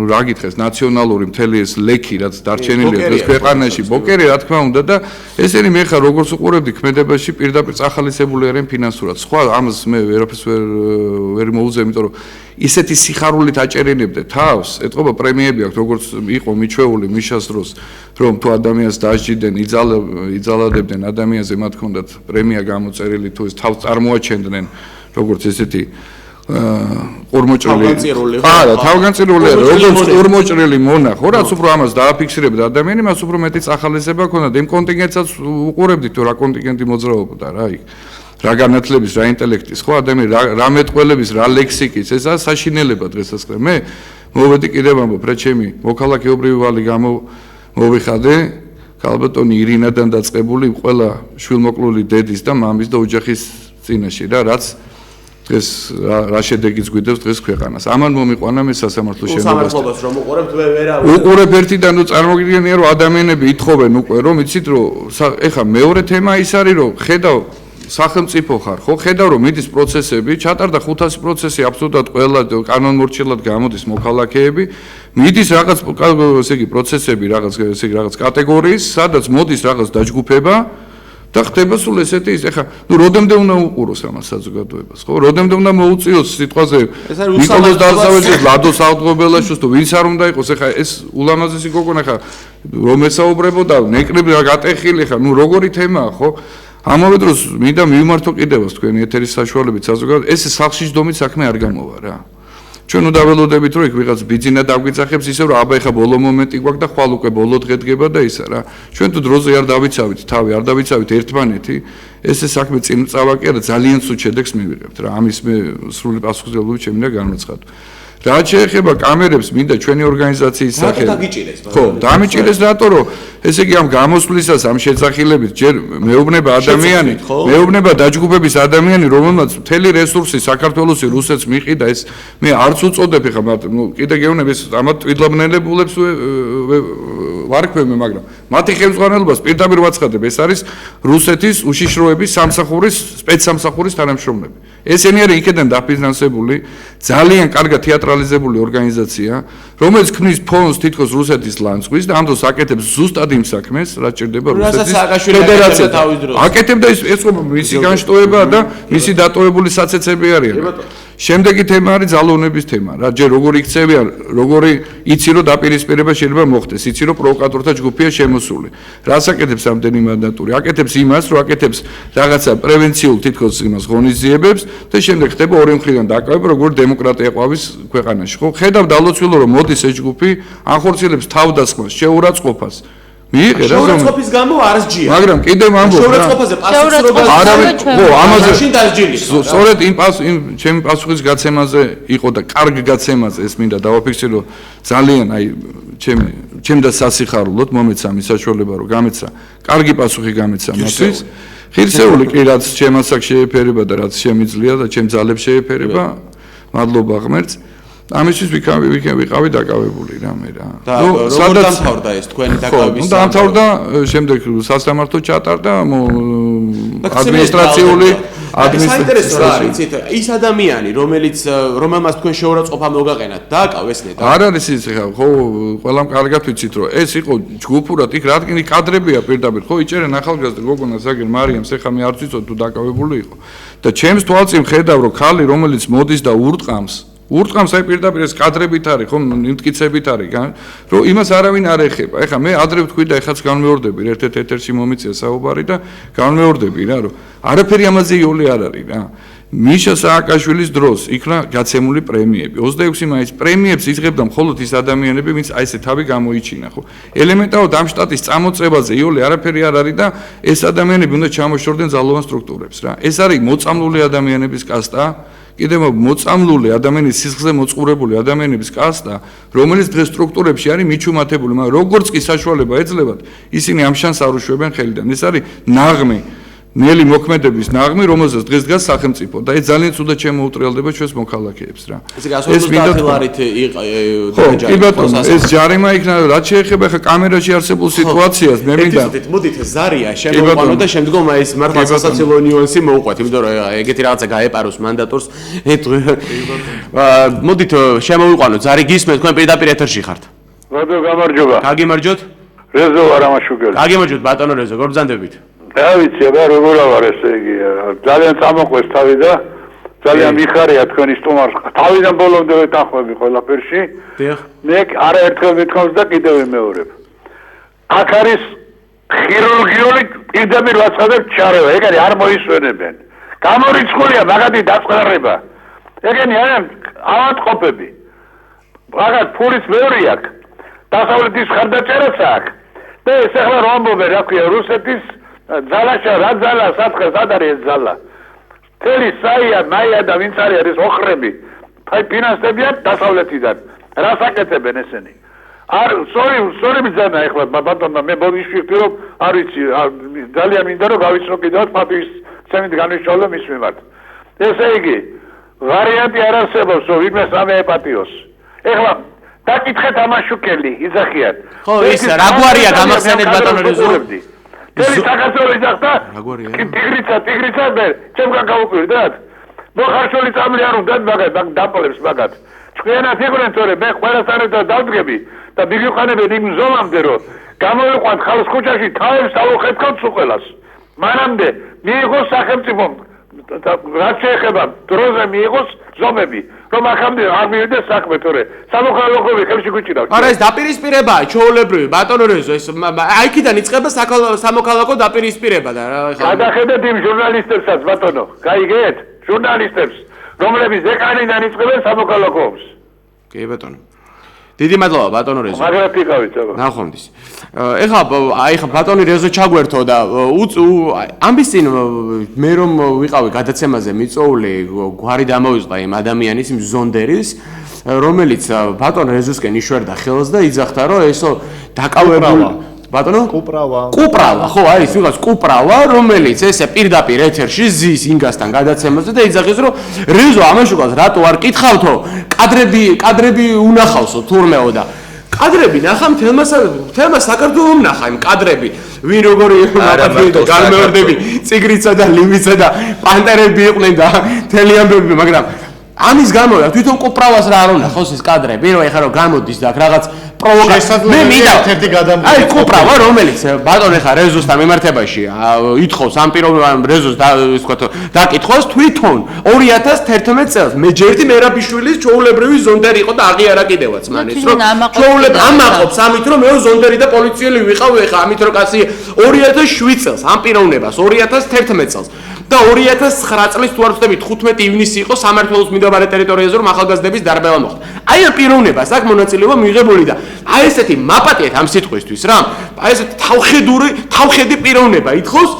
რა გითხეს, ნაციონალური მთელი ეს ლექი, რაც დარჩენილია დღეს ქვეყანაში, ბოკერი, რა თქმა უნდა და ესენი მე ხარ როგორც უყურებდი ქმედებაში პირდაპირ წახალისებული არიან ფინანსურად. სხვა ამას მე ვერაფერს ვერ მოუძებ, იმიტომ რომ ისეთი სიხარულით აჭერინებდე თავს, ეთყობა პრემიები აქვს, როგორც იყო მიჩვეული მიშას დროს, რომ თუ ადამიანს დაждიდნენ, იძალადებდნენ ადამიანზე, მათ ჰქონდათ პრემია გამოწერილი, თუ ეს თავს წარმოაჩენდნენ, როგორც ესეთი თავგანწირული თავგანწირული როგორც ორმოჭრილი მონა ხო რაც უფრო ამას დააფიქსირებდა ადამიანი მას უფრო მეტი წახალისება ჰქონდა იმ კონტინგენტსაც უყურებდით თუ რა კონტინგენტი მოძრაობდა რა იქ რა განათლების რა ინტელექტის ხო ადამიანი რა მეტყველების რა ლექსიკის ესა საშინელება დღესაც მე მოვედი კიდევ ამბობ რა ჩემი მოქალაქეობრივი ვალი მოვიხადე ქალბატონი ირინადან დაწყებული ყველა შვილმოკლული დედის და მამის და ოჯახის წინაშე რა რაც დღეს რა შედეგიც გვიდევს დღეს ქვეყანას. ამან მომიყვანა მე სასამართლო შენობასთან. სამართლობას რომ უყურებთ ვერა. უყურებ ერთიდან რომ წარმოგიდგენია რომ ადამიანები ითხოვენ უკვე რომ იცით რომ ეხა მეორე თემა ის არის რომ ხედავ სახელმწიფო ხარ ხო ხედავ რომ მიდის პროცესები ჩატარდა 500 პროცესი აბსოლუტურად ყველა კანონმორჩილად გამოდის მოქალაქეები მიდის რაღაც ესე იგი პროცესები რაღაც ესე იგი რაღაც კატეგორიის სადაც მოდის რაღაც დაჯგუფება და ხდება სულ ესეთი ის ეხა ნუ როდემდე უნდა უყუროს ამას საზოგადოებას ხო როდემდე უნდა მოუწიოს სიტყვაზე ნიკოლოზ დავსავეძეს ლადო საღვთო თუ ვინც არ უნდა იყოს ეხა ეს ულამაზესი გოგონა ეხა რომ ესაუბრებოდა ნეკრები გატეხილი ეხა ნუ როგორი თემაა ხო ამავე დროს მინდა მივმართო კიდევაც თქვენი ეთერის საშუალებით საზოგადოებას ეს სახში ჯდომით საქმე არ გამოვა რა ჩვენ უნდა ველოდებით რომ იქ ვიღაც ბიძინა დაგვიძახებს ისე რომ აბა ეხა ბოლო მომენტი გვაქვს და ხვალ უკვე ბოლო დღე დგება და ისა რა ჩვენ თუ დროზე არ დავიცავით თავი არ დავიცავით ერთმანეთი ესე საქმე წინ წავაკი არა ძალიან სულ შედეგს მივიღებთ რა ამის მე სრული პასუხისმგებლობით შემინდა განმეცხადო რაც შეეხება კამერებს მინდა ჩვენი ორგანიზაციის სახელით ხო დამიჭირეს რატო რომ ესე იგი ამ გამოსვლისას ამ შეძახილებით ჯერ მეუბნება ადამიანი მეუბნება დაჯგუფების ადამიანი რომელმაც მთელი რესურსი საქართველოსი რუსეთს მიყიდა ეს მე არც უწოდებ ხა ნუ კიდე გეუბნები ეს ამათ ტვიდლაბნელებულებს ვარქვევ მე მაგრამ მათი ხელმძღვანელობას პირდაპირ ვაცხადებ ეს არის რუსეთის უშიშროების სამსახურის სპეცსამსახურის თანამშრომლები ესენი არის იქიდან დაფინანსებული ძალიან კარგად თეატრალიზებული ორგანიზაცია რომელიც ქმნის ფონდს თითქოს რუსეთის ლანძღვის და ამ დროს აკეთებს ზუსტად იმ საქმეს რაც ჭირდება რუსეთის ფედერაციას აკეთებდა ეს მისი განშტოება და მისი დატოვებული საცეცები არიან შემდეგი თემა არის ძალოვნების თემა რა ჯერ როგორი იქცევიან როგორი იცი რომ დაპირისპირება შეიძლება მოხდეს იცი რომ პროვოკატორთა ჯგუფია შემოსული რას აკეთებს ამდენი მანდატური აკეთებს იმას რომ აკეთებს რაღაცა პრევენციულ თითქოს იმას ღონისძიებებს და შემდეგ ხდება ორი მხრიდან დაკავება როგორ დემოკრატია ყვავის ქვეყანაში ხო ხედავ დალოცვილო რომ მოდის ეს ჯგუფი ახორციელებს თავდასხმას შეურაცხყოფას მიიღე რა შეურაცხყოფის გამო არ სჯია მაგრამ კიდევ ამბობ შეურაცხყოფაზე პასუხისმგებლობა არავინ ხო ამაზე მაშინ დასჯილი სწორედ იმ ჩემი პასუხის გაცემაზე იყო და კარგ გაცემაზე ეს მინდა დავაფიქსირო ძალიან აი ჩემ და სასიხარულოდ მომეცა მის საშუალება რომ გამეცა კარგი პასუხი გამეცა მისთვის ღირსეული კი რაც ჩემ ასაკ შეეფერება და რაც შემიძლია და ჩემ ძალებს შეეფერება მადლობა ღმერთს ამისთვის ვიყავი დაკავებული რა მე რა. ნუ როგორ დამთავრდა ეს თქვენი დაკავების? ნუ დამთავრდა, შემდეგ სასამართლო ჩატარდა ადმინისტრაციული საინტერესო რა არის, იცით, ის ადამიანი, რომელმაც თქვენ შეურაცხყოფა მოგაყენათ, დააკავეს ნეტა. არ არის ის ხა, ხო, ყველამ კარგად ვიცით, რომ ეს იყო ჯგუფურად, იქ რადგან კადრებია პირდაპირ, ხო, იჭერენ ახალგაზრდა გოგონას აგერ მარიამს, ეხა მე არ ვიცოდი თუ დაკავებული იყო. და ჩემს თვალწინ ხედავ, რომ ხალი, რომელიც მოდის და ურტყამს აი პირდაპირ ეს კადრებით არის ხო იმტკიცებით არის რომ იმას არავინ არ ეხება ეხა მე ადრე ვთქვი და ეხაც განმეორდები ერთ-ერთ ეთერში მომიწია საუბარი და განმეორდები რა რომ არაფერი ამაზე იოლი არ არის რა მიშა სააკაშვილის დროს იქნა გაცემული პრემიები 26 მაისის პრემიებს იღებდა მხოლოდ ის ადამიანები ვინც აი ესე თავი გამოიჩინა ხო ელემენტარულად ამ შტატის წამოწევაზე იოლი არაფერი არ არის და ეს ადამიანები უნდა ჩამოშორდნენ ძალოვან სტრუქტურებს რა ეს არის მოწამლული ადამიანების კასტა კიდევ მოწამლული ადამიანის სისხლზე მოწყურებული ადამიანების კასტა, რომელიც დღეს სტრუქტურებში არის მიჩუმათებული, მაგრამ როგორც კი საშუალება ეძლებათ, ისინი ამ შანსს არ უშვებენ ხელიდან. ეს არის ნაღმი, ნელი მოქმედების ნაღმი, რომელზეც დღეს დგას სახელმწიფო და ეს ძალიან ცუდად შემოუტრიალდება ჩვენს მოქალაქეებს რა. ეს მინდა ლარით იყო ეს ჯარიმა იქნა, რაც შეეხება ხა კამერაში არსებულ სიტუაციას, მე მინდა. მოდით ზარია შემოვყვანო და შემდგომ ეს მართლა სასაცილო ნიუანსი მოუყვეთ, იმიტომ რომ ეგეთი რაღაცა გაეპაროს მანდატორს. მოდით შემოვიყვანოთ, ზარი გისმენთ, თქვენ პირდაპირ ეთერში ხართ. როდო გამარჯობა. გაგიმარჯოთ? რეზო არამაშუგელი. გაგიმარჯოთ ბატონო რეზო, გორბზანდებით. და ვიცი, აბა როგორ ვარ ესე იგი, ძალიან წამოყვეს თავი და ძალიან მიხარია თქვენი სტუმარს. თავიდან ბოლომდე ვეთანხმები ყველაფერში. დიახ. მე არაერთხელ მithავს და კიდევ ვიმეორებ. აქ არის ხირურგიული პირდაპირ ვაცხადებ ჩარევა, ეგ არის არ მოისვენებენ. გამორიცხულია მაგათი დაწყდარება. ეგენი არიან ავადმყოფები. რაღაც ფულის მეორე აქვს. დასავლეთის ხარდაჭერაც აქვს. და ეს ახლა რომ ამბობენ, რა ქვია, რუსეთის ძალაშა რა ძალა სათხე სად არის ეს ძალა თელი საია მაია და ვინც არის ეს ოხრები აი ფინანსებიან დასავლეთიდან რას აკეთებენ ესენი არ სორი ბძანა ეხლა ბატონო მე ბოდიშვილი რომ არ ვიცი ძალიან მინდა რომ გავიცნო კიდევ პატვის ცემით განვიშალო მის მიმართ ესე იგი ვარიანტი არ არსებობს რომ ვინმე სამე ეპატიოს ეხლა დაკითხეთ ამაშუკელი იძახიან ხო ის რა გვარია გამახსენეთ ბატონო რეზო თელი საქართველოს ძახდა ტიგრიცა მე ჩემგან გავუკვირდათ მოხარშული წამლი არ უნდათ მაგათ დაპოლებს მაგათ თქვენად იყვნენ თორე მე ყველასთან ერთად დავდგები და მიგიყვანებენ იმ ზოლამდე რომ გამოიყვანთ ხალხს ქუჩაში თავებს დავუხეთქოთ სულ ყველას მანამდე მიიღოს სახელმწიფომ რაც შეეხება დროზე მიიღოს ზომები რომ ახამდე არ მივიდეს საქმე თორე სამოქალაქოები ხელში გვიჭირავს არა ეს დაპირისპირებაა ჩვეულებრივი ბატონო რეზო ეს აიქიდან იწყება სამოქალაქო დაპირისპირება და რა ხა გადახედეთ იმ ჟურნალისტებსაც ბატონო გაიგეთ ჟურნალისტებს რომლებიც ეკრანიდან იწყებენ სამოქალაქოებს კი ბატონო დიდი მადლობა ბატონო რეზო მაგრამ ფიქავით აბა ნახვამდის ეხლა ბატონი რეზო ჩაგვერთო და ამის წინ მე რომ ვიყავი გადაცემაზე მიწოული გვარი დამოვიწყდა იმ ადამიანის იმ ზონდერის რომელიც ბატონ რეზოსკენ იშვერდა ხელს და იძახდა რომ ესო დაკავებული ბატონო კუპრავა ხო არის ვიღაც კუპრავა რომელიც ესე პირდაპირ ეთერში ზის ინგასთან გადაცემაზე და იძახის რომ რეზო ამაშუკას რატო არ კითხავთო კადრები უნახავსო თურმეო და კადრები ნახა თელმა საქართველოს ნახა იმ კადრები ვინ როგორი მაპატიო გამეორდები ციგრიცა და ლიმიცა და პანტერები იყვნენ და თელიანბები მაგრამ ამის გამო თვითონ კუპრავას რა არ უნახავს ეს კადრები რომ ეხლა რომ გამოდის და რაღაც პროვოკაცია მე მინდა ერთ-ერთი გადამდგარი აი კუპრავა რომელიც ბატონო ეხლა რეზოსთან მიმართებაში ითხოვს ამ პიროვნებამ რეზოს და ის ვთქვათ დაკითხოს თვითონ 2011 წელს მე ჯერდი მერაბიშვილის ჩოულებრივი ზონდერი იყო და აღიარა კიდევაც მანის რომ ჩოულებ ამაყობს ამით რომ მე ზონდერი და პოლიციელი ვიყავ ეხლა ამით რომ კაცი 2007 წელს ამ პიროვნებას 2011 წელს და 2009 წლის თუ არ ვცდები 15 ივნისი იყო სამართლოს მიმდებარე ტერიტორიაზე რომ ახალგაზრდების დარბევა მოხდა. აი ამ პიროვნებას აქ მონაწილეობა მიღებული და აი ესეთი მაპატიეთ ამ სიტყვისთვის რა. აი ესეთი თავხედი პიროვნება ითხოვს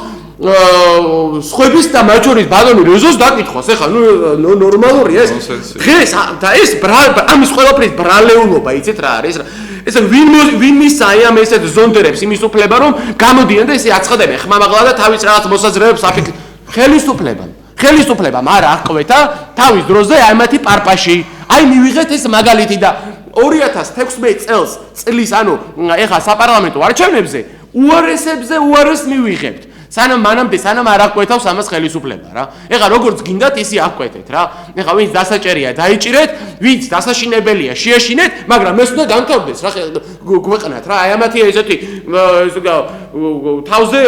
სხვების და მათ შორის ბატონი რეზოს დაკითხოს. ეხლა ნუ ნორმალურია ეს. დღეს და ეს ამის ყველაფრის ბრალეულობა იცით რა არის? ეს ვინ მისცა ამ ესეთ ზონდერებს იმის უფლება რომ გამოდიან და ესე აცხადებენ ხმამაღლა და თავის რაღაც მოსაზრებებს აფიქრებენ ხელისუფლებამ არ აღკვეთა თავის დროზე ამათი პარპაში. აი მივიღეთ ეს მაგალითი და 2016 წლის ანუ ეხა საპარლამენტო არჩევნებზე უარესებზე უარეს მივიღებთ. სანამ არ აღკვეთავს ამას ხელისუფლება რა. ეხა როგორც გინდათ ისე აღკვეთეთ რა. ეხა ვინც დასაჭერია დაიჭირეთ, ვინც დასაშინებელია შეაშინეთ, მაგრამ ეს უნდა განთავდეს რა გვეყნათ რა. აი ამათი ესეთი თავზე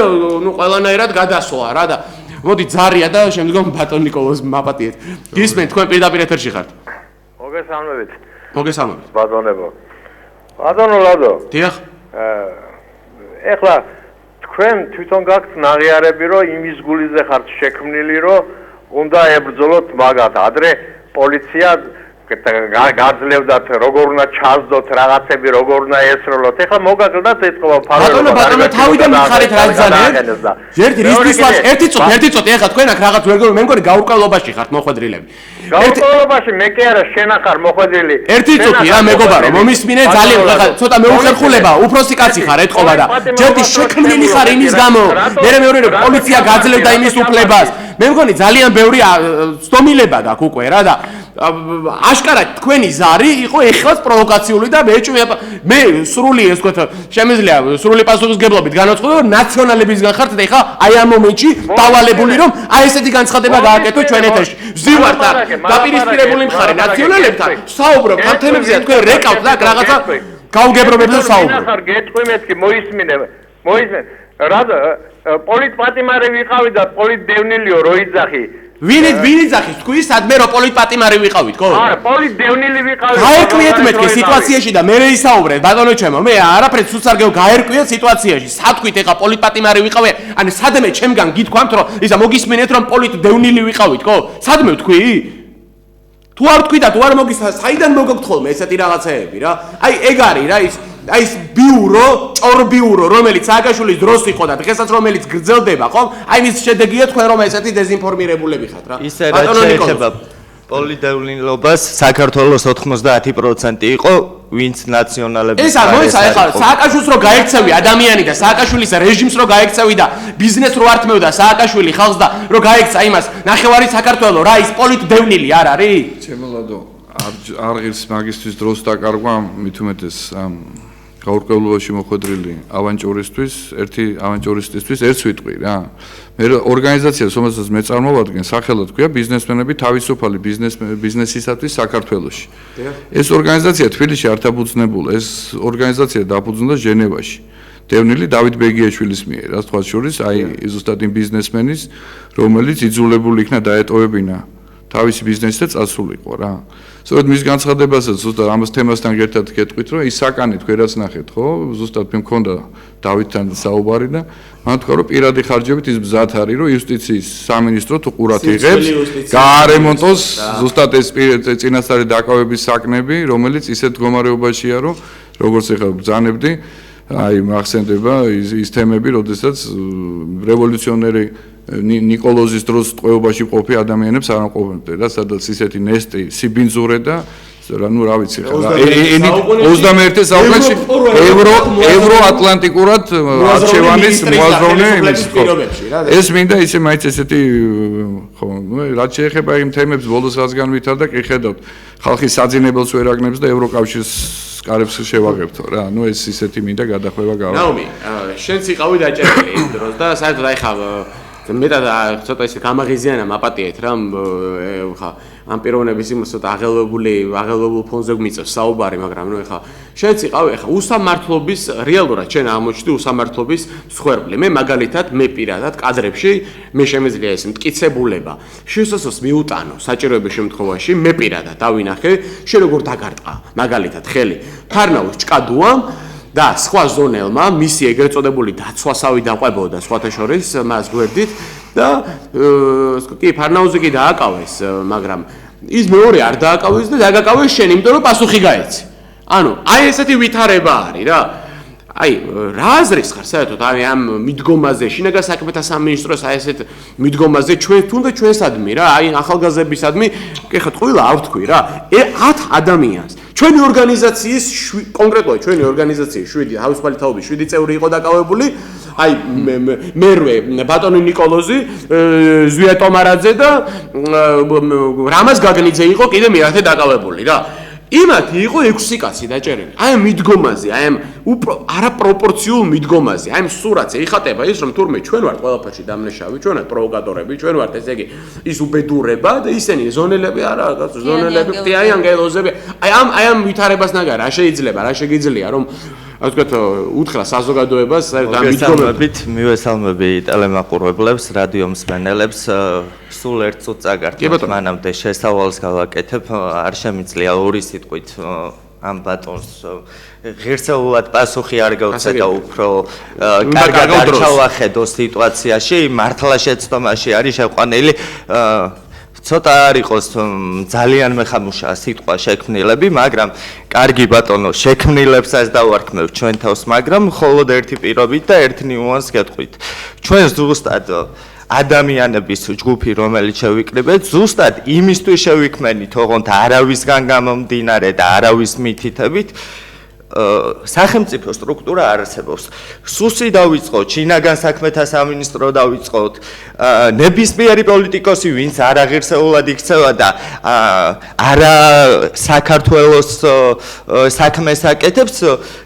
ნუ ყველანაირად გადასვლა რა და მოდი ზარია და შემდგომ ბატონ ნიკოლოზ მაპატიეთ. გისმენთ თქვენ პირდაპირ ეთერში ხართ. მოგესალმებით. ბატონებო. ბატონო ლადო. დიახ. ეხლა თქვენ თვითონ გაქვთ ნაღიარები რომ იმის გულიზე ხართ შექმნილი რომ უნდა ებრძოლოთ მაგათ ადრე პოლიცია გაძლევდათ როგორ უნდა ჩასდოთ რაღაცები როგორ უნდა ესროლოთ ეხლა მოგაკლდათ ეთქვა ბატონო თავიდან მიხარით რა ძანეთ ერთი წუთი ეხლა თქვენ აქ რაღაც ვერ მე მგონი გაურკვევლობაში ხართ მოხვედრილები გაურკვევლობაში მე კი არა შენ ახარ მოხვედრილი ერთი წუთი რა მეგობარო მომისმინე ძალიან ეხლა ცოტა მეუხერხულება უფროსი კაცი ხარ ეთქვა და ჯერდი შექმნილი ხარ იმის გამო მეორე რომ პოლიცია გაძლევდა იმის უფლებას მე მგონი ძალიან ბევრი ცდომილება გაქვს უკვე რა და აშკარად თქვენი ზარი იყო ეხლაც პროვოკაციული და მე სრული ეს ვთქვათ შემიძლია სრული პასუხისგებლობით განაცხადო რომ ნაციონალებისგან ხართ და ეხლა აი ამ მომენტში დავალებული რომ აი ესეთი განცხადება გააკეთო ჩვენ ეთერში ვზივართ და დაპირისპირებული მხარე ნაციონალებთან საუბრობ ამ თემებზე თქვენ რეკავთ და რაღაცა გავგებრობებთან საუბრობ ახარ გეტყვი მეთქი მოისმინე რა პოლიტპატიმარი ვიყავი და პოლიტდევნილიო რო იძახი ვინ იძახის თქვი სადმე რო პოლიტპატიმარი ვიყავით ხო? არა პოლიტდევნილი ვიყავი გაერკვიეთ მეთქი სიტუაციაში და მე ისაუბრეთ ბატონო ჩემო მე არაფერს უცარგევ გაერკვიეთ სიტუაციაში სათქვით ეხა პოლიტპატიმარი ვიყავი ანუ სადმე ჩემგან გითქვამთ რომ ისა მოგისმენეთ რომ პოლიტდევნილი ვიყავით ხო? სადმე ვთქვი? თუ არ ვთქვი და თუ არ მოგისმენთ საიდან მოგაქვთ ხოლმე ესეთი რაღაცეები რა? აი ეგ არის რა აი ეს ჭორბიურო რომელიც სააკაშვილის დროს იყო და დღესაც რომელიც გრძელდება ხო? აი მის შედეგია თქვენ რომ ესეთი დეზინფორმირებულები ხართ რა. ისე რაც შეეხება პოლიტევნილობას საქართველოს 90% იყო ვინც ნაციონალების ეს არ მოიცა ეხლა სააკაშვილს რო გაექცევი ადამიანი და სააკაშვილის რეჟიმს რო გაექცევი და ბიზნეს რო ართმევდა სააკაშვილი ხალხს და რო გაექცა იმას ნახევარი საქართველო რა ის პოლიტდევნილი არ არის? ჩემოლადო არ ღირს მაგისტრის დროს დაკარგვა მით უმეტეს გაურკვევლობაში მოხვედრილი ავანჭურისტვის, ერთი ავანჭურისტისთვის ერთს ვიტყვი რა. მე ორგანიზაციას, რომელსაც მე წარმოვადგენ, სახელად ქვია ბიზნესმენები თავისუფალი ბიზნესისათვის საქართველოში. ეს ორგანიზაცია თბილისში არ დაფუძნებულა, ეს ორგანიზაცია დაფუძნდა ჟენევაში. დევნილი დავით ბეგიაშვილის მიერ, რაც თქვა შორის, აი ზუსტად იმ ბიზნესმენის, რომელიც იძულებული იქნა დაეტოვებინა თავისი ბიზნესი და წასულიყო რა. სწორედ მის განცხადებასაც ზუსტად ამას თემასთან ერთად გეტყვით, რომ ის საკანი თქვენ რაც ნახეთ, ხო? ზუსტად მე მქონდა დავითთან საუბარი და მან თქვა, რომ პირადი ხარჯებით ის მზად არის, რომ იუსტიციის სამინისტრო თუ ყურად იღებს, გაარემონტოს ზუსტად ეს წინასწარი დაკავების საკნები, რომელიც ისეთ მდგომარეობაშია, რომ როგორც ეხლა ბრძანებდი, აი მახსენდება ის თემები, როდესაც რევოლუციონერი ნიკოლოზის დროს ტყვეობაში ყოფი ადამიანებს არ ამყოფებდა და სადაც ისეთი ნესტი სიბინძურე და ну რა ვიცი ხა 21 საუკუნეში ევროატლანტიკურად არჩევანის მოაზროვნე იმის ხო ეს მინდა ისე მაინც ესეთი ხო ну რაც შეეხება იმ თემებს ბოლოს რაც განვითარდა კი ხედავთ ხალხის საძინებელს ვერ აგნებს და ევროკავშირის კარებს შევაღებთო რა ну ეს ისეთი მინდა გადახვევა გავა ნაუმი შენც იყავი დაჭერილი იმ დროს და საერთოდ აი ხა მეტად ცოტა ისე გამაღიზიანა მაპატიეთ რა ხა ამ პიროვნების იმას ცოტა აღელვებულ ფონზე გვიწევს საუბარი მაგრამ ნუ ხა შენც იყავი ხა უსამართლობის რეალურად შენ აღმოჩნდი უსამართლობის მსხვერპლი მე მაგალითად მე პირადად კადრებში მე შემეძლია ეს მტკიცებულება შესაძლოს მიუტანო საჭიროების შემთხვევაში მე პირადად დავინახე შენ როგორ დაგარტყა მაგალითად ხელი ფარნაუს ჭკადუამ და სხვა ზონელმა მისი ეგრეთ წოდებული დაცვასავი დაყვებოდა სხვათა შორის მას გვერდით და კი ფარნაუზე კი დააკავეს მაგრამ ის მეორე არ დააკავეს და დაგაკავეს შენ იმიტომ რომ პასუხი გაეცი ანუ აი ესეთი ვითარება არის რა აი რა აზრის ხარ საერთოდ აი ამ მიდგომაზე შინაგან საქმეთა სამინისტროს აი ესეთ მიდგომაზე ჩვენ თუნდაც ჩვენსადმი რა აი ახალგაზრდებისადმი კი ხა ყველა არ ვთქვი რა 10 ადამიანს ჩვენი ორგანიზაციის კონკრეტულად ჩვენი ორგანიზაციის 7 თავისუფალი თაობის 7 წევრი იყო დაკავებული აი მერვე ბატონი ნიკოლოზი ზვია ტომარაძე და რამაზ გაგნიძე იყო კიდე მეათე დაკავებული რა იმათ იყო 6 კაცი დაჭერილი აი ამ მიდგომაზე აი ამ არაპროპორციულ მიდგომაზე აი ამ სურათზე იხატება ის რომ თურმე ჩვენ ვართ ყველაფერში დამნაშავე ჩვენ ვართ პროვოკატორები ჩვენ ვართ ესე იგი ის უბედურება და ისინი ზონელები არა ზონელები ფტიანი ანგელოზები აი ამ ვითარებას ნაგარ რა შეიძლება რა შეგიძლია რომ ასე ვთქვათ უთხრა საზოგადოებას საერთოდ ამ მიდგომებით მივესალმები ტელემაყურებლებს რადიო მსმენელებს სულ ერთ წუთს აგართ მანამდე შესავალს გავაკეთებ არ შემიძლია ორი სიტყვით ამ ბატონს ღირსეულად პასუხი არ გავცე და უფრო კარგად არ ჩავახედო სიტუაციაში მართლა შეცდომაში არის შეყვანილი ცოტა არ იყოს ძალიან მეხამუშა სიტყვა შექმნილები, მაგრამ კარგი ბატონო, შექმნილებსაც დავარქმევ ჩვენ თავს, მაგრამ მხოლოდ ერთი პირობით და ერთ ნიუანსს გეტყვით. ჩვენ ზუსტად ადამიანების ჯგუფი, რომელიც შევიკრიბეთ, ზუსტად იმისთვის შევიქმნით, თողონთ არავისგან გამომდინარე და არავის მითითებით სახელმწიფო სტრუქტურა არასებობს. სუსი დავიწყოთ, შინაგან საქმეთა სამინისტრო დავიწყოთ, ნებისმიერი პოლიტიკოსი, ვინც არ აღირსეულად იქცევა და არა საქართველოს საქმეს აკეთებს,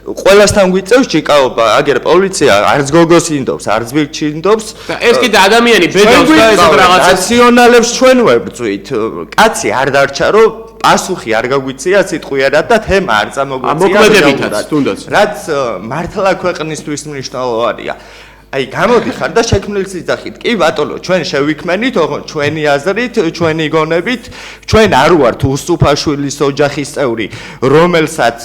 ყველასთან გვიწევს ჭიკაობა, აგერ პოლიცია არც გოგოს ინდობს, არც ბიჭი ინდობს. ეს კიდე ადამიანი ბედავს და ესეთ რაღაცას ნაციონალებს ჩვენ ვებრძვით. კაცი არ დარჩა, რომ პასუხი არ გაგვიწია სიტყვიერად და თემა არ წამოგვიწია. მოქმედებითაც თუნდაც. რაც მართლა ქვეყნისთვის მნიშვნელოვანია. აი გამოდიხარ და შექმნილს იძახით. კი ბატონო, ჩვენ შევიქმნით, ჩვენი აზრით, ჩვენი გონებით, ჩვენ არ ვართ უსუფაშვილის ოჯახის წევრი, რომელსაც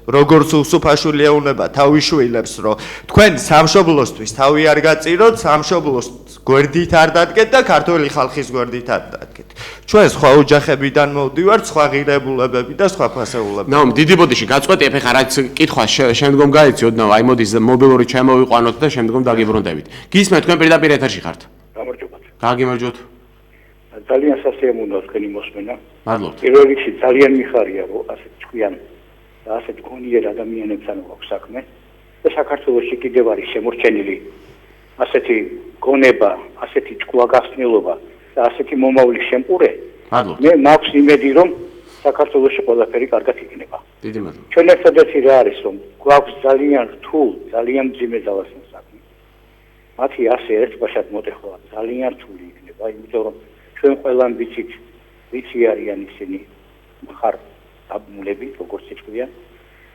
როგორც უსუფაშვილი ეუბნება თავის შვილებს, რომ თქვენ სამშობლოსთვის თავი არ გაწიროთ, სამშობლოს გვერდით არ დადგეთ და ქართველი ხალხის გვერდით არ დადგეთ. ჩვენ სხვა ოჯახებიდან მოვდივართ, სხვა ღირებულებები და სხვა ფასეულები. ნაუმ დიდი ბოდიში გაწყვეტი ეხა რაც კითხვა შემდგომ გაეციოდნო, აი მოდის მობილური ჩამოვიყვანოთ და შემდგომ დაგიბრუნდებით. გისმენთ თქვენ პირდაპირ ეთერში ხართ. გამარჯობათ. გაგიმარჯოთ. ძალიან სასიამოვნოა თქვენი მოსმენა. მადლობთ. პირველ რიგში ძალიან მიხარია, რომ ასეთ ჭკვიან და ასეთ გონიერ ადამიანებთან გვაქვს საქმე და საქართველოში კიდევ არის შემორჩენილი ასეთი გონება, ასეთი ჭკვაგასნილობა და ასეთი მომავლის შემპურე. მადლობთ. მე მაქვს იმედი, რომ საქართველოში ყველაფერი კარგად იქნება. დიდი მადლობა. ჩვენ ერთადერთი რა არის, რომ გვაქვს ძალიან რთულ, ძალიან მძიმე ძალასთან საქმე. მათი ასე ერთბაშად მოტეხვა ძალიან რთული იქნება, იმიტომ რომ ჩვენ ყველამ ვიცით, ვიცი არიან ისინი მხარ დაბმულები, როგორც იწვიან.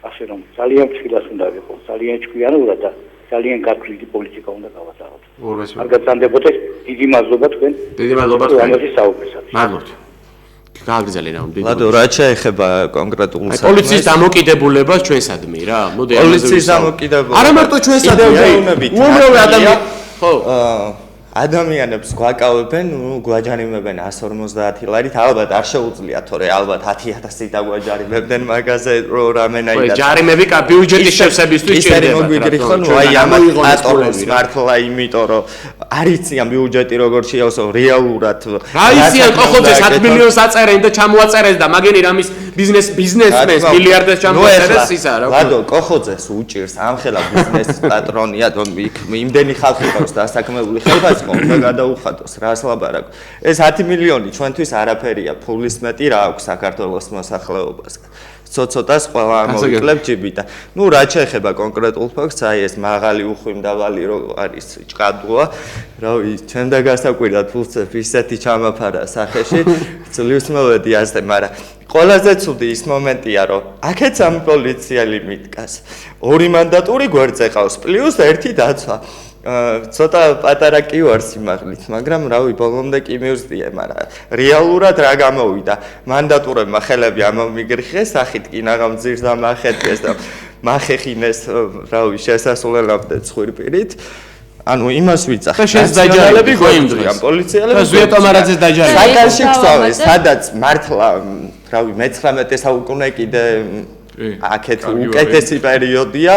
ასე რომ ძალიან ფრთხილად უნდა ვიყო, ძალიან ჭკვიანურად და ძალიან გათვლილი პოლიტიკა უნდა გავატაროთ. არ გაწანდებოდეს, დიდი მადლობა თქვენ. დიდი მადლობა თქვენ. ამაზე საუბრისათვის. მადლობთ. გააგრძელე რა უნდა. ლადო, რა შეეხება კონკრეტულ საქმეს? პოლიციის დამოკიდებულებას ჩვენსადმი რა. მოდი პოლიციის დამოკიდებულება. არა მარტო ჩვენსადმი, უამრავი ადამიანი. ხო. ადამიანებს გვაკავებენ, გვაჯარიმებენ 150 ლარით, ალბათ არ შეუძლია თორე ალბათ 10000 დაგვაჯარიმებდნენ მაგაზე რომ რამენაირად. ჯარიმები ბიუჯეტის შევსებისთვის ჭირდება. ისე მოგვიგრით ხო, აი ამას პატრონს მართლა იმიტომ რომ არ იციან ბიუჯეტი როგორ შეავსო რეალურად. რა იციან ყოხოძე 100 მილიონს აწერენ და ჩამოაწერეს და მაგენი რამის ბიზნესმენს მილიარდებს ჩამოაწერეს ისა რა. ლადო, ყოხოძეს უჭირს ამხელა ბიზნესის პატრონია, იმდენი ხალხი ყავს დასაქმებული ხელფასი და გადაუხადოს რას ლაბარაკო. ეს 10 მილიონი ჩვენთვის არაფერია, ფულის მეტი რა აქვს საქართველოს მოსახლეობას. ცოტას ყველა ამოვიკლებ ჯიბიტა. ნუ რა შეეხება კონკრეტულ ფაქტს, აი ეს მაღალი უხვიმდავალი რო არის ჭკადოა, რავი, ჩვენ და გასაკვირად ფულცებ ისეთი ჩამაფარა სახეში, ძლივს მოვედი ასე, მაგრამ ყველაზე ცუდი ის მომენტია, რომ აქეც ამ პოლიციელი მიდგას. 2 მანდატური გვერდზე ყავს, პლუს 1 დაცვა. ცოტა პატარა კი ვარ სიმაღლით, მაგრამ რავი, ბოლომდე კი მივზდიე, მაგრამ რეალურად რა გამოვიდა? მანდატურებმა ხელები ამომიგრიხეს, სახით კი ნაღამძირს ამახეთეს და მახეხინეს, რავი, შესასვლელამდე ცხვირპირით. ანუ იმას ვიწახ. და შენს დაჯარები გვიმძღეს. პოლიციელები. და ზვიეტ ამარაძეს დაჯარები. საკანში გწავეს, სადაც მართლა, რავი, მე-19 საუკუნე კიდე აქეთ უკეთესი პერიოდია.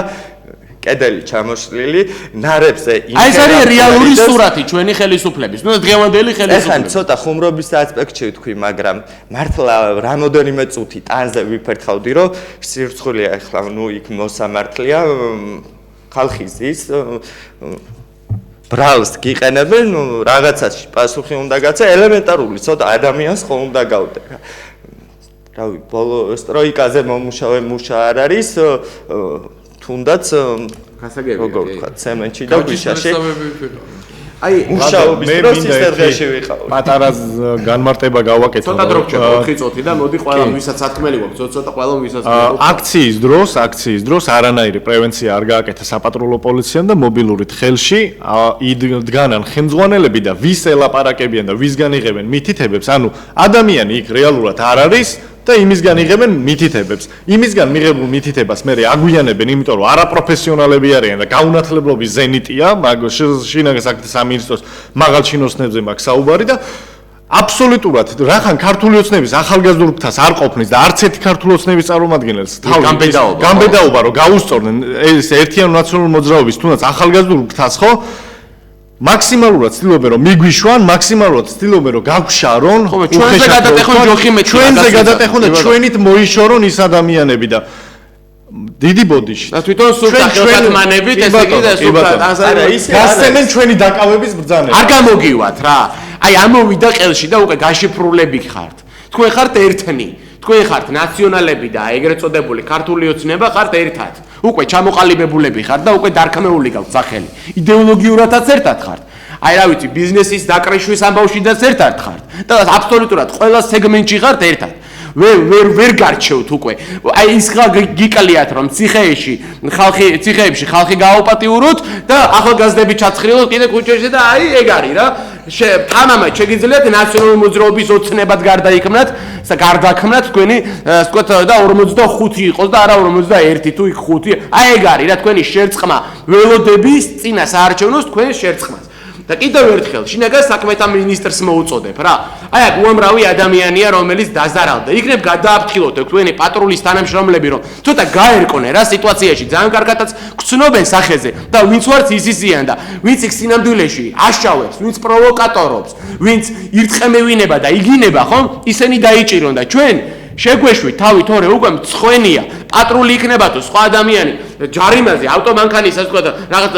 კედელი ჩამოშლილი, ნარებზე აი ეს არის რეალური სურათი ჩვენი ხელისუფლების. ნუ დღევანდელი ხელისუფლების. ეხლა ცოტა ხუმრობის ასპექტში ვთქვი, მაგრამ მართლა რამოდენიმე წუთი ტანზე ვიფერთხავდი, რომ სირცხულია ეხლა ნუ იქ მოსამართლეა, ხალხი ზის ბრალს გიყენებენ, რაღაცაში პასუხი უნდა გაცა, ელემენტარული ცოტა ადამიანს ხო უნდა გავდე. რავი, ბოლო სტროიკაზე მომუშავე მუშა არ არის, თუნდაც როგორ ვთქვა, ცემენტში და გვიშაში. აი, მუშაობის დროს ის დღეში ვიყავ. პატარა განმარტება გავაკეთე. ცოტა დრო გჭირდება 4 წუთი და მოდი ყველა ვისაც სათქმელი გვაქვს, ცოტა ყველა ვისაც აქციის დროს არანაირი პრევენცია არ გააკეთა საპატრულო პოლიციამ და მობილურით ხელში დგანან ხელმძღვანელები და ვის ელაპარაკებიან და ვისგან იღებენ მითითებებს, ანუ ადამიანი იქ რეალურად არ არის და იმისგან იღებენ მითითებებს. იმისგან მიღებულ მითითებას მე აგვიანებენ, იმიტომ რომ არაპროფესიონალები არიან და გაუნათლებლობის ზენიტია, მაგ შინაგან საქმეთა სამინისტროს მაღალ ჩინოსნებზე მაქვს საუბარი და აბსოლუტურად რახან ქართული ოცნების ახალგაზრდულ ფრთას არ ყოფნის და არც ერთი ქართული ოცნების წარმომადგენელს გამბედაობა რომ გაუსწორდნენ ეს ერთიანი ნაციონალური მოძრაობის თუნდაც ახალგაზრდულ ფრთას ხო მაქსიმალურად ცდილობენ რომ მიგვიშვან, მაქსიმალურად ცდილობენ რომ გავშარონ, ჩვენზე გადატეხონ ჯოხი მეტი, ჩვენზე გადატეხონ და ჩვენით მოიშორონ ის ადამიანები და დიდი ბოდიში. და თვითონ სულთანმანებით ესე იგი და გასცემენ ჩვენი დაკავების ბრძანებას. არ გამოგივათ რა. აი ამოვიდა ყელში და უკვე გაშიფრულები ხართ. თქვენ ხართ ერთნი. თქვენ ხართ ნაციონალები და ეგრეთ წოდებული ქართული ოცნება ხართ ერთად. უკვე ჩამოყალიბებულები ხართ და უკვე დარქმეული გაქვთ სახელი. იდეოლოგიურადაც ერთად ხართ. აი რა ვიცი, ბიზნესის დაკრეშვის ამბავშიდაც ერთად ხართ. და აბსოლუტურად ყველა სეგმენტში ხართ ერთად. ვერ გარჩევთ უკვე. აი ის გიკალიათ რომ ციხეებში ხალხი გააუპატიუროთ და ახალგაზრდები ჩაცხრილოთ კიდე ქუჩაში და აი ეგ არის რა. თანამად შეგიძლიათ ნაციონალური მოძრაობის ოცნებად გარდაქმნათ თქვენი ასე ვთქვათ და 45 იყოს და არა 41 თუ იქ 5. აი ეგ არის რა თქვენი შერწყმა ველოდების წინა საარჩევნოს თქვენ შერწყმას. და კიდევ ერთხელ შინაგან საქმეთა მინისტრს მოუწოდებ რა. აი აქ უამრავი ადამიანია რომელიც დაზარალდა. იქნებ გადააფრთხილოთ თქვენი პატრულის თანამშრომლები რომ ცოტა გაერკონე რა სიტუაციაში ძალიან კარგადაც გწნობენ სახეზე და ვინც ვარც ისიზიან და ვინც იქ სინამდვილეში აშავებს, ვინც პროვოკატორობს, ვინც ირთხემევინება და იგინება ხომ ისინი დაიჭირონ და ჩვენ შეგვეშვით თავი თორე უკვე მწხვენია პატრული იქნება თუ სხვა ადამიანი ჯარიმაზე ავტომანქანის ასე ვთქვათ რაღაც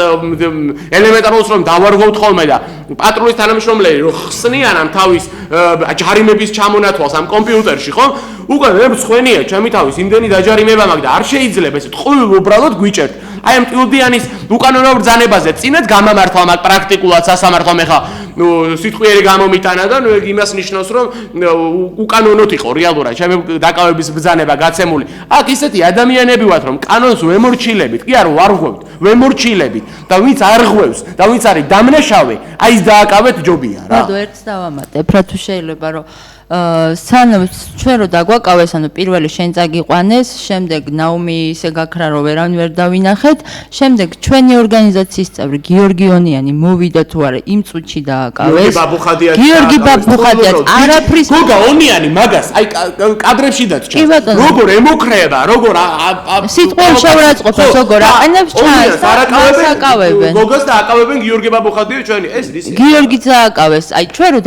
ელემენტარულს რომ დავარღვევთ ხოლმე და პატრულის თანამშრომლები რომ ხსნიან ამ თავის ჯარიმების ჩამონათვალს ამ კომპიუტერში ხო უკვე მე მწხვენია ჩემი თავის იმდენი დაჯარიმება მაქვს და არ შეიძლება ესე ტყუილ უბრალოდ გვიჭერთ აი ამ ტილდიანის უკანონო ბრძანებაზე წინათ გამამართლა მაგ პრაქტიკულად სასამართლომ ეხა სიტყვიერი გამომიტანა და იმას ნიშნავს რომ უკანონოდ იყო რეალურად ჩემი დაკავების ბრძანება გაცემული აქ ისეთი ადამიანები ვართ რომ კანონს ვემორჩილებით კი არა ვარღვევთ ვემორჩილებით და ვინც არ ღვევს და ვინც არის დამნაშავე აი ის დააკავეთ ჯობია რა რადო ერთს დავამატებ რა თუ შეიძლება რომ სანამ ჩვენ რო დაგვაკავეს ანუ პირველი შენ წაგიყვანეს შემდეგ ნაუმი ისე გაქრა რომ ვერავინ ვერ დავინახეთ შემდეგ ჩვენი ორგანიზაციის წევრი გიორგიონიანი მოვიდა თუ არა იმ წუთში დააკავეს გიორგი ბაბუხადიაც არაფრის გოგა ონიანი მაგას აი კადრებშიდაც ჩანს როგორ ემოქრება როგორ სიტყვენ შეურაცხყოფას როგორ აყენებს ჩანს დააკავებენ გოგას დააკავებენ გიორგი ბაბუხადიას ჩვენი ეს ისი გიორგიც დააკავეს აი ჩვენ რო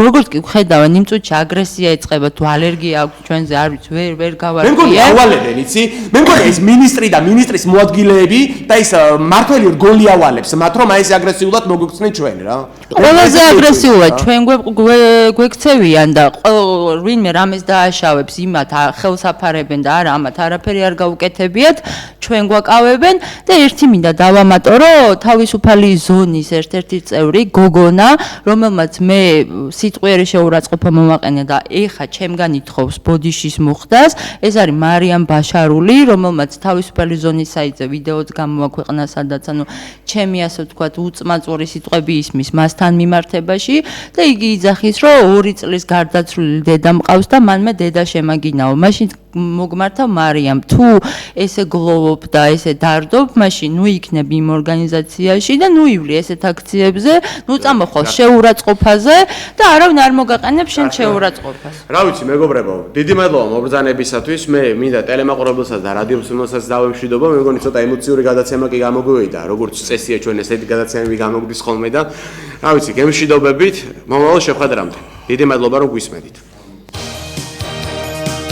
როგორც კი ხედავენ იმ წუთში აგრესია ეწყება თუ ალერგია აქვს ჩვენზე არ ვიცი ვერ გავარკვიე მე მგონი ავალებენ იცი მე მგონი ეს მინისტრი და მინისტრის მოადგილეები და ის მართველი გოლი ავალებს მათ რომ აი ეს აგრესიულად მოგვიქცნენ ჩვენ რა ყველაზე აგრესიულად ჩვენ გვექცევიან და ვინმე რამეს დააშავებს იმათ ხელს აფარებენ და არა ამათ არაფერი არ გაუკეთებიათ ჩვენ გვაკავებენ და ერთი მინდა დავამატო რომ თავისუფალი ზონის ერთ-ერთი წევრი გოგონა რომელმაც მე სიტყვიერი შეურაცხყოფა მომაყენა და ეხა ჩემგან ითხოვს ბოდიშის მუხტას ეს არის მარიამ ბაშარული რომელმაც თავისუფალი ზონის საიტზე ვიდეოც გამოაქვეყნა სადაც ანუ ჩემი ასე ვთქვათ უწმაწური სიტყვები ისმის მასთან მიმართებაში და იგი იძახის რომ 2 წლის გარდაცვლილი დედა მყავს და მანმე დედა შემაგინაო მაშინ მოგმართავ მარიამ თუ ესე გლოვობ და ესე დარდობ მაშინ ნუ იქნებ იმ ორგანიზაციაში და ნუ ივლი ესეთ აქციებზე ნუ წამოხვალ შეურაცხყოფაზე და არავინ არ მოგაყენებს შენ შეურაცხყოფას რა ვიცი მეგობრებო დიდი მადლობა მობრძანებისათვის მე მინდა ტელემაყურებელსაც და რადიო მსმენელსაც დავემშვიდობა მე მგონი ცოტა ემოციური გადაცემა კი გამოგვივიდა როგორც წესია ჩვენ ესეთი გადაცემები გამოგვდის ხოლმე და რა ვიცი გემშვიდობებით მომავალ შეხვედრამდე დიდი მადლობა რომ გვისმენთ